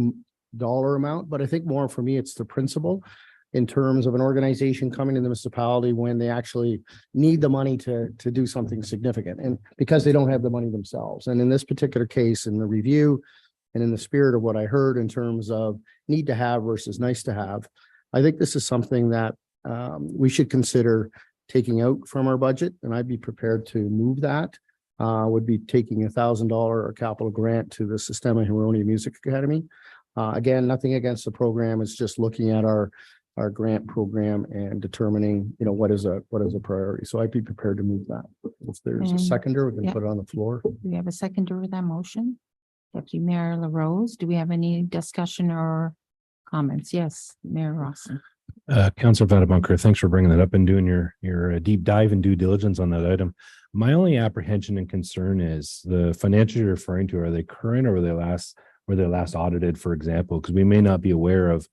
dollar amount, but I think more for me, it's the principle in terms of an organization coming to the municipality when they actually need the money to do something significant, and because they don't have the money themselves. And in this particular case, in the review and in the spirit of what I heard in terms of need to have versus nice to have, I think this is something that we should consider taking out from our budget, and I'd be prepared to move that. Would be taking $1,000 capital grant to the Sistema Huronia Music Academy. Again, nothing against the program. It's just looking at our grant program and determining, what is a priority. So I'd be prepared to move that. If there's a seconder, we can yeah. put it on the floor. Do we have a seconder for that motion? Deputy Mayor LaRose, do we have any discussion or comments? Yes, Mayor Rawson. Councillor Vandenbunker, thanks for bringing that up and doing your deep dive and due diligence on that item. My only apprehension and concern is the financials you're referring to, are they current or were they last audited, for example? Because we may not be aware of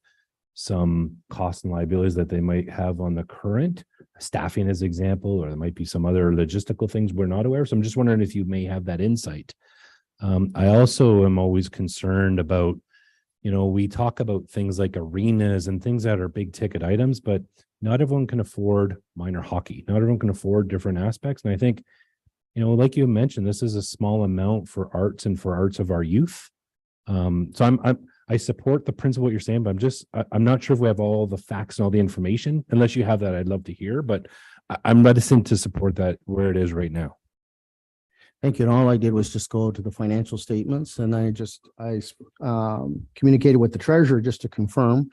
some costs and liabilities that they might have on the current staffing as example, or there might be some other logistical things we're not aware of. So I'm just wondering if you may have that insight. I also am always concerned about, we talk about things like arenas and things that are big ticket items, but not everyone can afford minor hockey. Not everyone can afford different aspects. And I think, like you mentioned, this is a small amount for arts and for arts of our youth. So I support the principle what you're saying, but I'm not sure if we have all the facts and all the information. Unless you have that, I'd love to hear, but I'm reticent to support that where it is right now. Thank you. And all I did was just go to the financial statements, and I communicated with the treasurer just to confirm,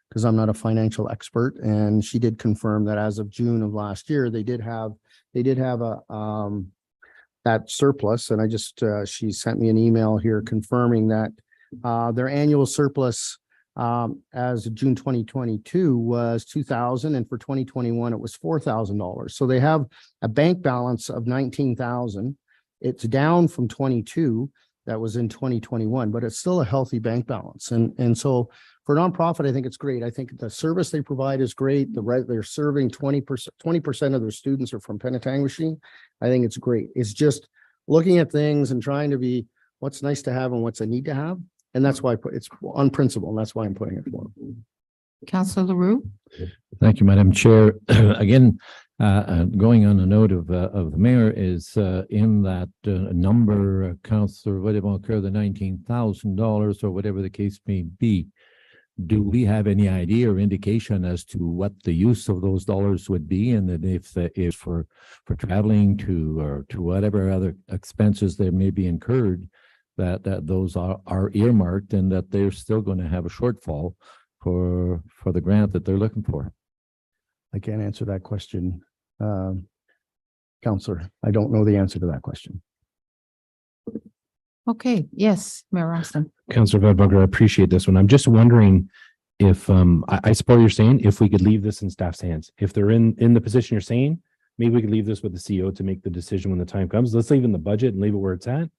because I'm not a financial expert, and she did confirm that as of June of last year, they did have a that surplus, and she sent me an email here confirming that their annual surplus as of June 2022 was $2,000, and for 2021 it was $4,000. So they have a bank balance of $19,000. It's down from 22 that was in 2021, but it's still a healthy bank balance. And so for nonprofit, I think it's great. I think the service they provide is great. They're serving 20% of their students are from Penetanguishene. I think it's great. It's just looking at things and trying to be what's nice to have and what's a need to have. And that's why it's on principle. And that's why I'm putting it forward. Councillor LaRue. Thank you, Madam Chair. Again, going on a note of the mayor is in that number, Councillor Vandenbunker, the $19,000 or whatever the case may be. Do we have any idea or indication as to what the use of those dollars would be, and that if for traveling to whatever other expenses there may be incurred, that those are earmarked, and that they're still going to have a shortfall for the grant that they're looking for? I can't answer that question, Councillor. I don't know the answer to that question. Okay, yes, Mayor Rawson. Councillor Vandenbunker, I appreciate this one. I'm just wondering if I support what you're saying, if we could leave this in staff's hands. If they're in the position you're saying, maybe we could leave this with the CEO to make the decision when the time comes. Let's leave it in the budget and leave it where it's at,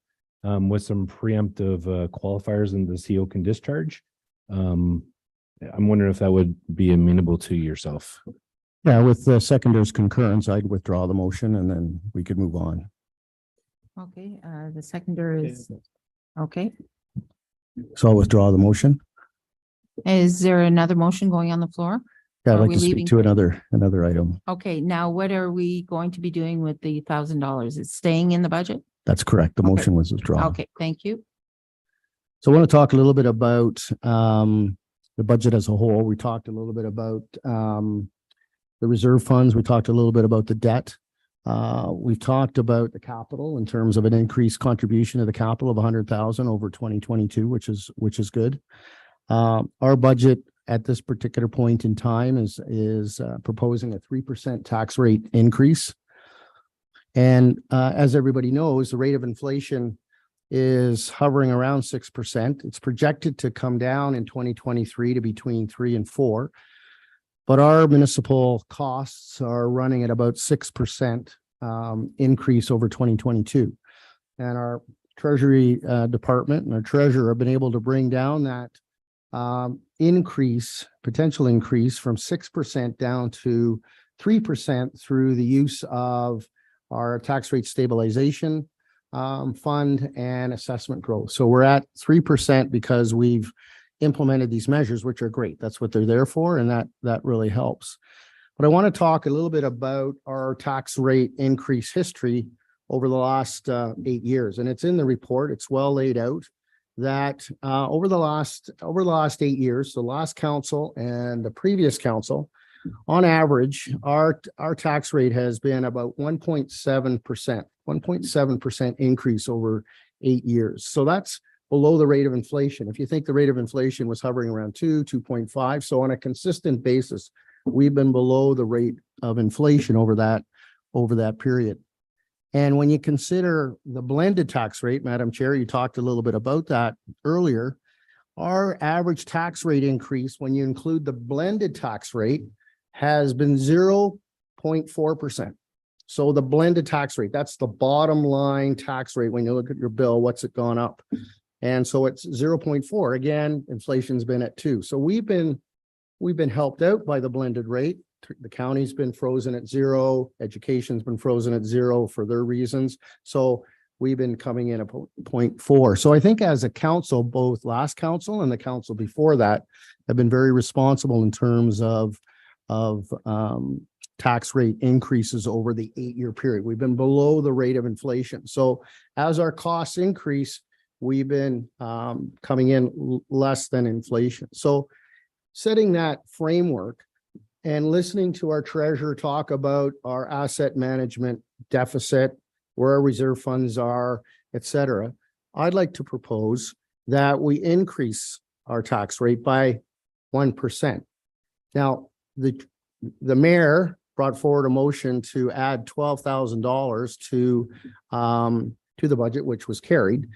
with some preemptive qualifiers, and the CEO can discharge. I'm wondering if that would be amenable to yourself. Yeah, with the secondar's concurrence, I'd withdraw the motion and then we could move on. Okay, the seconder is, okay. So I'll withdraw the motion. Is there another motion going on the floor? Yeah, I'd Are like we to speak leaving- to another item. Okay, now what are we going to be doing with the $1,000? It's staying in the budget? That's correct. The motion was withdrawn. Okay, thank you. So I want to talk a little bit about the budget as a whole. We talked a little bit about the reserve funds. We talked a little bit about the debt. We've talked about the capital in terms of an increased contribution to the capital of 100,000 over 2022, which is good. Our budget at this particular point in time is proposing a 3% tax rate increase. And as everybody knows, the rate of inflation is hovering around 6%. It's projected to come down in 2023 to between 3 and 4. But our municipal costs are running at about 6% increase over 2022. And our Treasury Department and our treasurer have been able to bring down that potential increase from 6% down to 3% through the use of our tax rate stabilization fund and assessment growth. So we're at 3% because we've implemented these measures, which are great. That's what they're there for, and that really helps. But I want to talk a little bit about our tax rate increase history over the last 8 years, and it's in the report. It's well laid out that over the last 8 years, the last council and the previous council, on average, our tax rate has been about 1.7% increase over 8 years. So that's below the rate of inflation. If you think the rate of inflation was hovering around 2.5. So on a consistent basis, we've been below the rate of inflation over that period. And when you consider the blended tax rate, Madam Chair, you talked a little bit about that earlier. Our average tax rate increase, when you include the blended tax rate, has been 0.4%. So the blended tax rate, that's the bottom line tax rate. When you look at your bill, what's it gone up? And so it's 0.4. Again, inflation's been at 2. So we've been helped out by the blended rate. The county's been frozen at 0. Education's been frozen at 0 for their reasons. So we've been coming in at 0.4. So I think as a council, both last council and the council before that have been very responsible in terms of tax rate increases over the 8-year period. We've been below the rate of inflation. So as our costs increase, we've been coming in less than inflation. So setting that framework and listening to our treasurer talk about our asset management deficit, where our reserve funds are, et cetera, I'd like to propose that we increase our tax rate by 1%. Now, the mayor brought forward a motion to add $12,000 to the budget, which was carried.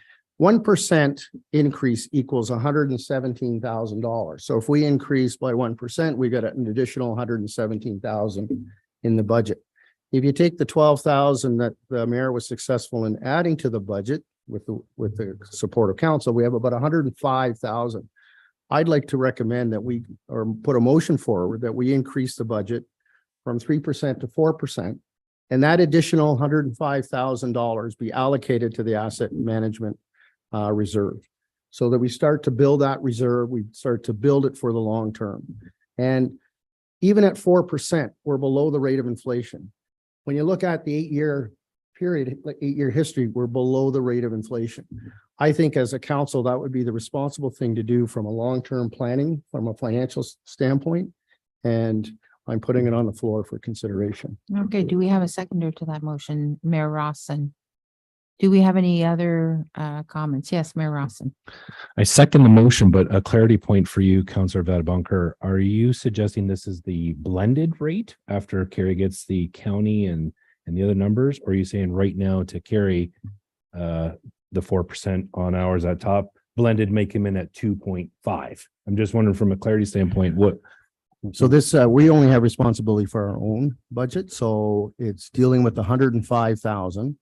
1% increase equals $117,000. So if we increase by 1%, we got an additional $117,000 in the budget. If you take the $12,000 that the mayor was successful in adding to the budget with the support of council, we have about $105,000. I'd like to recommend that we, or put a motion forward, that we increase the budget from 3% to 4%, and that additional $105,000 be allocated to the asset management reserve, so that we start to build that reserve. We start to build it for the long term. And even at 4%, we're below the rate of inflation. When you look at the 8-year period, like 8-year history, we're below the rate of inflation. I think as a council, that would be the responsible thing to do from a long-term planning, from a financial standpoint. And I'm putting it on the floor for consideration. Okay, do we have a seconder to that motion, Mayor Rawson? Do we have any other comments? Yes, Mayor Rawson. I second the motion, but a clarity point for you, Councillor Vadabunker. Are you suggesting this is the blended rate after Kerry gets the county and the other numbers? Or are you saying right now to Kerry the 4% on ours at top, blended make him in at 2.5? I'm just wondering from a clarity standpoint, what? So this, we only have responsibility for our own budget. So it's dealing with the 105,000.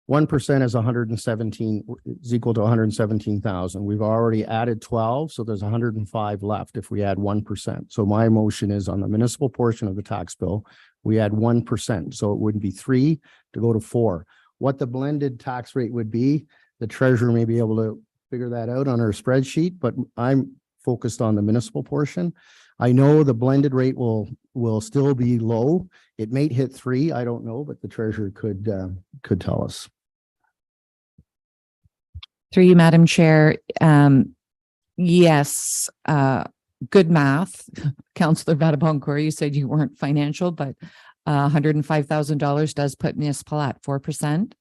1% is 117, is equal to 117,000. We've already added 12, so there's 105 left if we add 1%. So my motion is on the municipal portion of the tax bill, we add 1%. So it wouldn't be 3 to go to 4. What the blended tax rate would be, the treasurer may be able to figure that out on her spreadsheet, but I'm focused on the municipal portion. I know the blended rate will still be low. It may hit 3, I don't know, but the treasurer could tell us. Through you, Madam Chair. Yes, good math. Councillor Vadaboncourt, you said you weren't financial, but $105,000 does put municipal at 4%.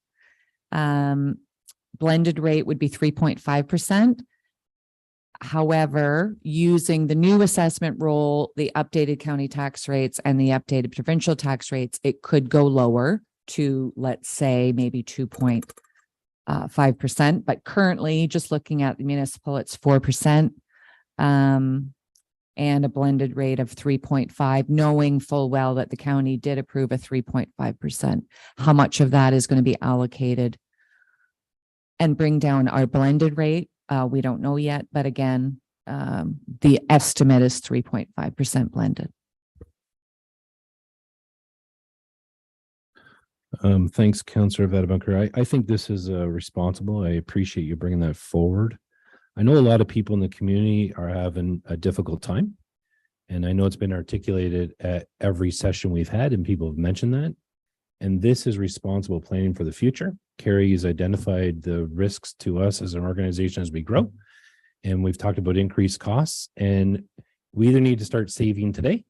Blended rate would be 3.5%. However, using the new assessment roll, the updated county tax rates and the updated provincial tax rates, it could go lower to, let's say, maybe 2.5 5%, but currently just looking at the municipal, it's 4%. And a blended rate of 3.5, knowing full well that the county did approve a 3.5%. How much of that is going to be allocated and bring down our blended rate? We don't know yet, but again, the estimate is 3.5% blended. Thanks, Councillor Vadabunker. I think this is responsible. I appreciate you bringing that forward. I know a lot of people in the community are having a difficult time. And I know it's been articulated at every session we've had, and people have mentioned that. And this is responsible planning for the future. Carrie has identified the risks to us as an organization as we grow. And we've talked about increased costs. And we either need to start saving today,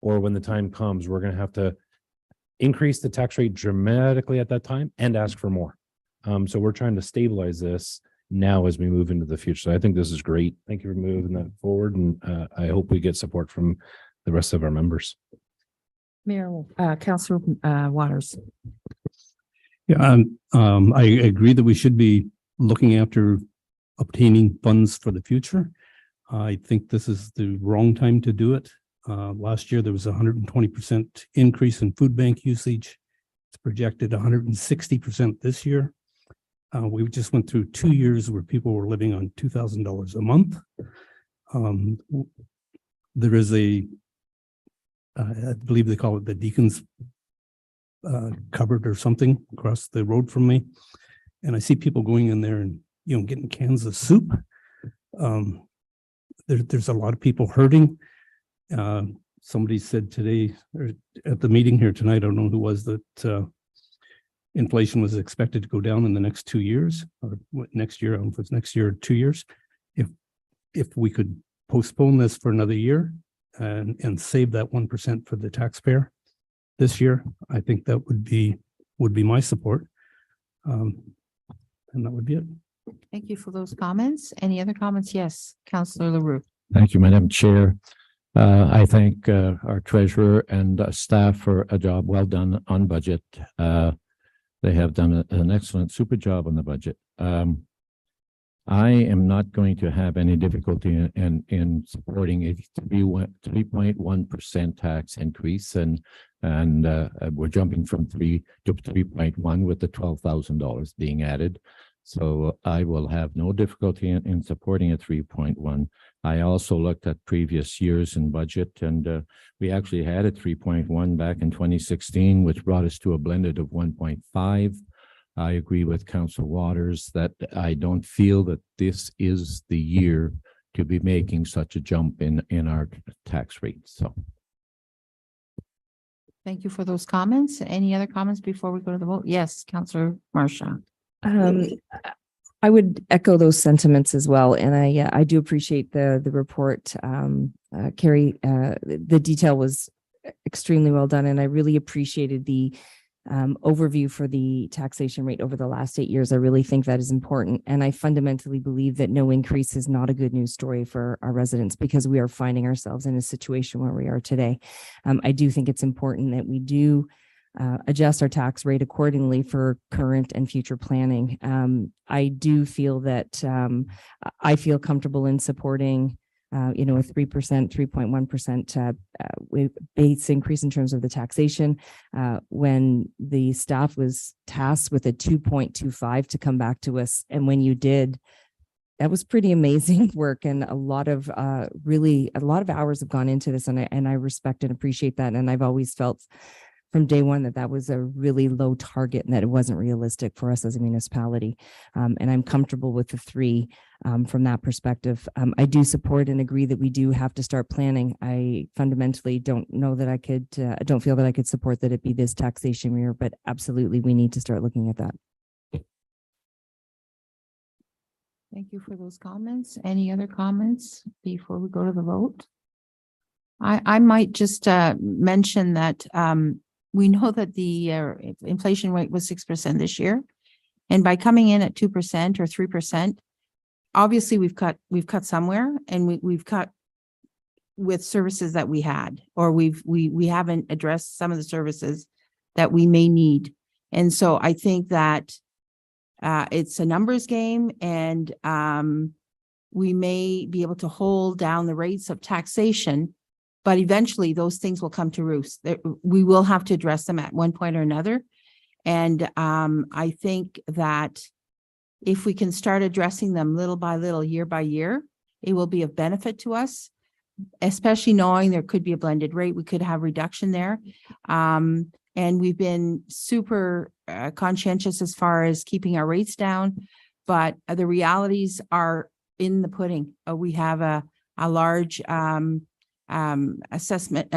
or when the time comes, we're going to have to increase the tax rate dramatically at that time and ask for more. So we're trying to stabilize this now as we move into the future. So I think this is great. Thank you for moving that forward. And I hope we get support from the rest of our members. Mayor, Councillor Waters. Yeah, I agree that we should be looking after obtaining funds for the future. I think this is the wrong time to do it. Last year, there was 120% increase in food bank usage. It's projected 160% this year. We just went through 2 years where people were living on $2,000 a month. There is I believe they call it the Deacon's cupboard or something across the road from me. And I see people going in there and, getting cans of soup. There's a lot of people hurting. Somebody said today, or at the meeting here tonight, I don't know who was, that inflation was expected to go down in the next 2 years, or next year, I don't know if it's next year or 2 years. If we could postpone this for another year and save that 1% for the taxpayer this year, I think that would be my support. And that would be it. Thank you for those comments. Any other comments? Yes, Councillor LaRue. Thank you, Madam Chair. I thank our treasurer and staff for a job well done on budget. They have done an excellent, super job on the budget. I am not going to have any difficulty in supporting a 3.1% tax increase, and we're jumping from 3 to 3.1 with the $12,000 being added. So I will have no difficulty in supporting a 3.1. I also looked at previous years in budget, and we actually had a 3.1 back in 2016, which brought us to a blended of 1.5. I agree with Councillor Waters that I don't feel that this is the year to be making such a jump in our tax rate. So. Thank you for those comments. Any other comments before we go to the vote? Yes, Councillor Marcia. I would echo those sentiments as well. And I do appreciate the report. Carrie, the detail was extremely well done. And I really appreciated the overview for the taxation rate over the last 8 years. I really think that is important. And I fundamentally believe that no increase is not a good news story for our residents, because we are finding ourselves in a situation where we are today. I do think it's important that we do adjust our tax rate accordingly for current and future planning. I do feel that I feel comfortable in supporting a 3%, 3.1% base increase in terms of the taxation. When the staff was tasked with a 2.25 to come back to us, and when you did, that was pretty amazing work, and a lot of hours have gone into this, and I respect and appreciate that. And I've always felt from day one that was a really low target and that it wasn't realistic for us as a municipality. And I'm comfortable with the 3 from that perspective. I do support and agree that we do have to start planning. I fundamentally don't know that I don't feel that I could support that it be this taxation year, but absolutely we need to start looking at that. Thank you for those comments. Any other comments before we go to the vote? I might just mention that we know that the inflation rate was 6% this year. And by coming in at 2% or 3%, obviously we've cut somewhere, and we've cut with services that we had, or we haven't addressed some of the services that we may need. And so I think that it's a numbers game and we may be able to hold down the rates of taxation, but eventually those things will come to roost. We will have to address them at one point or another. And I think that if we can start addressing them little by little, year by year, it will be of benefit to us, especially knowing there could be a blended rate. We could have reduction there. And we've been super conscientious as far as keeping our rates down, but the realities are in the pudding. We have a large assessment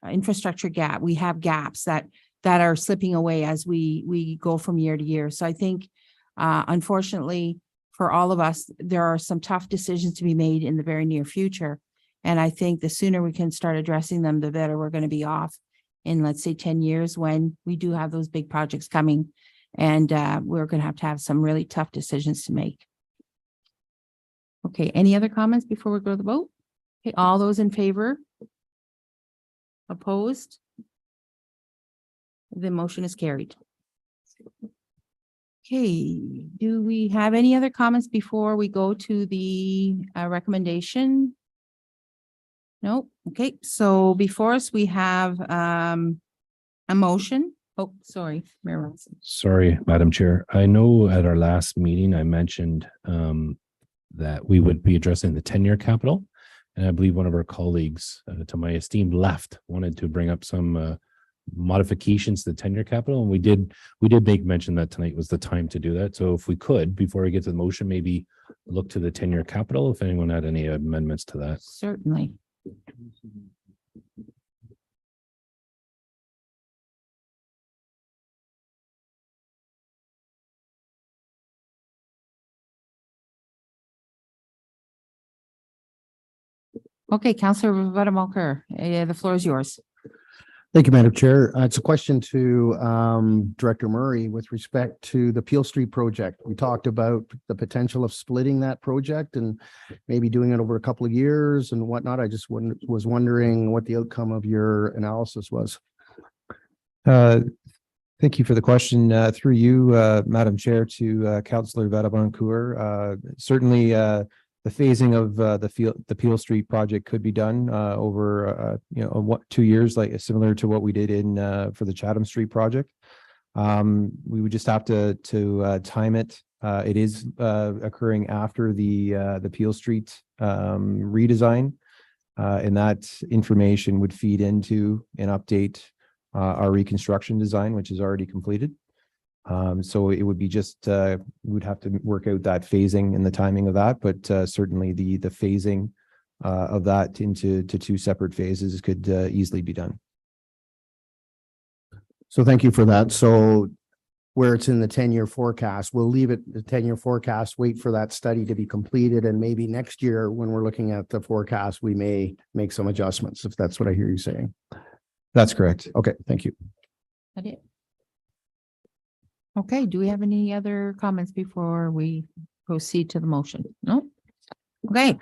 infrastructure gap. We have gaps that are slipping away as we go from year to year. So I think, unfortunately, for all of us, there are some tough decisions to be made in the very near future. And I think the sooner we can start addressing them, the better we're going to be off in, let's say, 10 years when we do have those big projects coming. And we're going to have some really tough decisions to make. Okay, any other comments before we go to the vote? Okay, all those in favor? Opposed? The motion is carried. Okay, do we have any other comments before we go to the recommendation? No. Okay, so before us, we have a motion. Oh, sorry, Mayor Robinson. Sorry, Madam Chair. I know at our last meeting, I mentioned that we would be addressing the 10-year capital. And I believe one of our colleagues, to my esteemed left, wanted to bring up some modifications to the 10-year capital. And we did make mention that tonight was the time to do that. So if we could, before we get to the motion, maybe look to the 10-year capital, if anyone had any amendments to that. Certainly. Okay, Councillor Vademulker, the floor is yours. Thank you, Madam Chair. It's a question to Director Murray with respect to the Peel Street project. We talked about the potential of splitting that project and maybe doing it over a couple of years and whatnot. I just was wondering what the outcome of your analysis was. Thank you for the question. Through you, Madam Chair, to Councillor Vademulker. Certainly, the phasing of the Peel Street project could be done over 2 years, like similar to what we did in for the Chatham Street project. We would just have to time it. It is occurring after the Peel Street redesign, and that information would feed into and update our reconstruction design, which is already completed. So it would be just, we would have to work out that phasing and the timing of that, but certainly the phasing of that into two separate phases could easily be done. So thank you for that. So where it's in the 10-year forecast, we'll leave it the 10-year forecast, wait for that study to be completed. And maybe next year, when we're looking at the forecast, we may make some adjustments, if that's what I hear you saying. That's correct. Okay, thank you. That it? Okay, do we have any other comments before we proceed to the motion? No? Okay,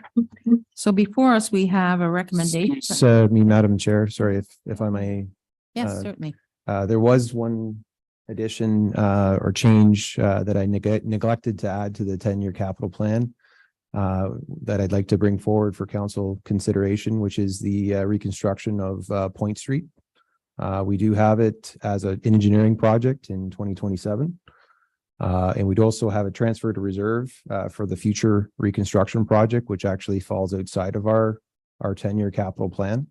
so before us, we have a recommendation. Me, Madam Chair, sorry if I may. Yes, certainly. There was one addition or change that I neglected to add to the 10-year capital plan that I'd like to bring forward for council consideration, which is the reconstruction of Point Street. We do have it as an engineering project in 2027. And we'd also have a transfer to reserve for the future reconstruction project, which actually falls outside of our 10-year capital plan.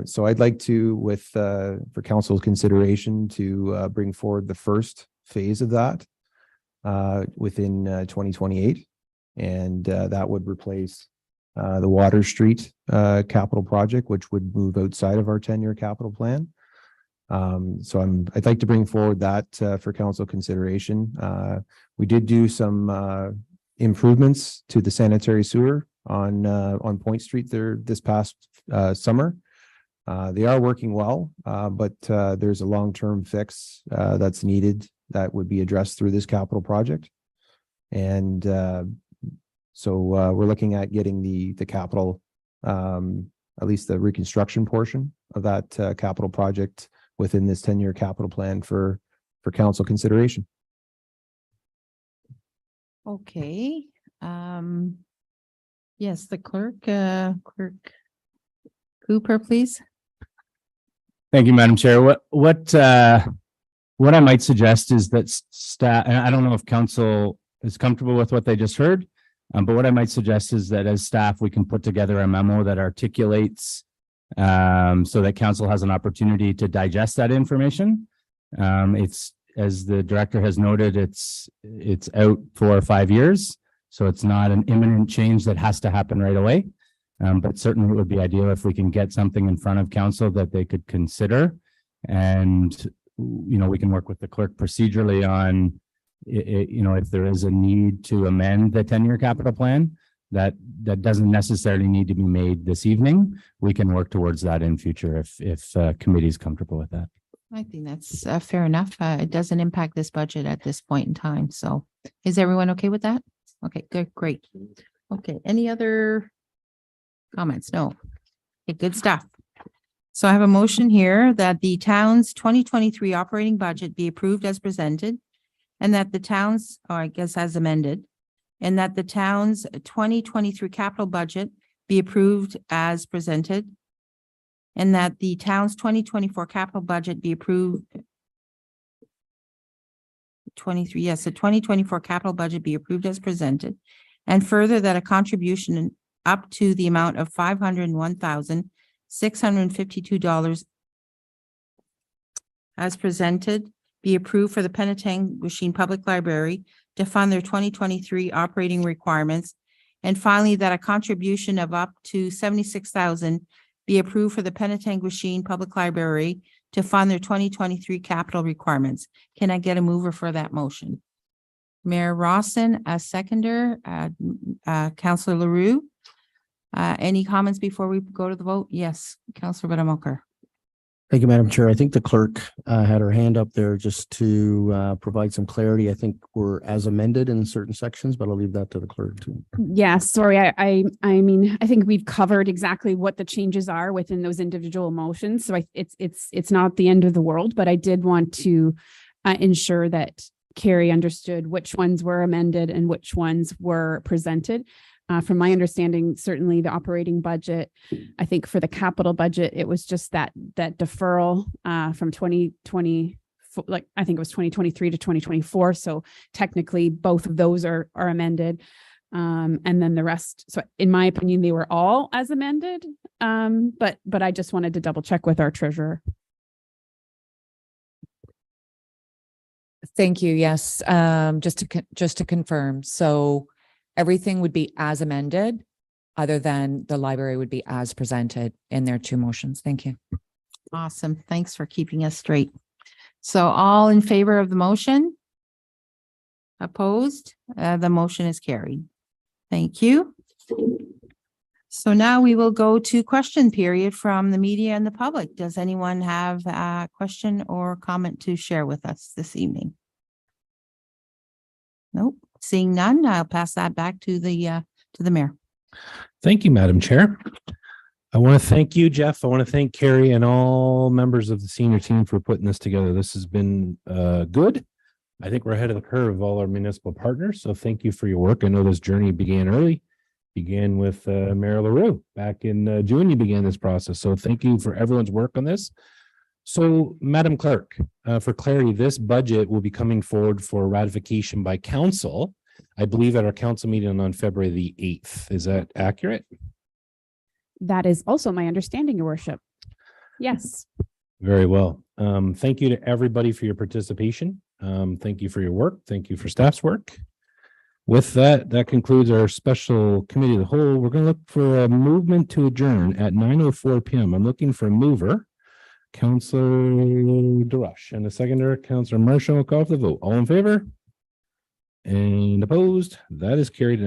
So I'd like to, for council's consideration, to bring forward the first phase of that within 2028. And that would replace the Water Street capital project, which would move outside of our 10-year capital plan. So I'd like to bring forward that for council consideration. We did do some improvements to the sanitary sewer on Point Street there this past summer. They are working well, but there's a long-term fix that's needed that would be addressed through this capital project. And so we're looking at getting the capital, at least the reconstruction portion of that capital project within this 10-year capital plan for council consideration. Okay, yes, the clerk, Clerk Cooper, please. Thank you, Madam Chair. What I might suggest is that staff, and I don't know if council is comfortable with what they just heard. But what I might suggest is that as staff, we can put together a memo that articulates so that council has an opportunity to digest that information. It's, as the director has noted, it's out for 5 years. So it's not an imminent change that has to happen right away. But certainly it would be ideal if we can get something in front of council that they could consider. And, you know, we can work with the clerk procedurally on, you know, if there is a need to amend the 10-year capital plan, that doesn't necessarily need to be made this evening. We can work towards that in future if committee is comfortable with that. I think that's fair enough. It doesn't impact this budget at this point in time. So is everyone okay with that? Okay, good, great. Okay, any other comments? No. Okay, good stuff. So I have a motion here that the town's 2023 operating budget be approved as presented, and that the town's, or I guess as amended, and that the town's 2023 capital budget be approved as presented, and that the town's 2024 capital budget be approved. 23, yes, the 2024 capital budget be approved as presented, and further that a contribution up to the amount of $501,652 as presented be approved for the Penetanguishene Public Library to fund their 2023 operating requirements. And finally, that a contribution of up to $76,000 be approved for the Penetanguishene Public Library to fund their 2023 capital requirements. Can I get a mover for that motion? Mayor Rawson, a seconder, Councillor LaRue. Any comments before we go to the vote? Yes, Councillor Buttermilker. Thank you, Madam Chair. I think the clerk had her hand up there just to provide some clarity. I think we're as amended in certain sections, but I'll leave that to the clerk too. Yeah, sorry. I mean, I think we've covered exactly what the changes are within those individual motions. So it's not the end of the world, but I did want to ensure that Carrie understood which ones were amended and which ones were presented. From my understanding, certainly the operating budget, I think for the capital budget, it was just that deferral from 2020, like I think it was 2023 to 2024. So technically both of those are amended. And then the rest, so in my opinion, they were all as amended. But I just wanted to double check with our treasurer. Thank you. Yes. Just to confirm. So everything would be as amended, other than the library would be as presented in their two motions. Thank you. Awesome. Thanks for keeping us straight. So all in favor of the motion? Opposed? The motion is carried. Thank you. So now we will go to question period from the media and the public. Does anyone have a question or comment to share with us this evening? Nope. Seeing none, I'll pass that back to the mayor. Thank you, Madam Chair. I want to thank you, Jeff. I want to thank Carrie and all members of the senior team for putting this together. This has been good. I think we're ahead of the curve of all our municipal partners. So thank you for your work. I know this journey began early, began with Mayor LaRue. Back in June, you began this process. So thank you for everyone's work on this. So, Madam Clerk, for clarity, this budget will be coming forward for ratification by council, I believe at our council meeting on February the 8th. Is that accurate? That is also my understanding, Your Worship. Yes. Very well. Thank you to everybody for your participation. Thank you for your work. Thank you for staff's work. With that, that concludes our special committee of the whole. We're going to look for a movement to adjourn at 9:04 p.m. I'm looking for a mover. Councillor DeRush and a seconder, Councillor Marshall. Call for the vote. All in favor? And opposed? That is carried.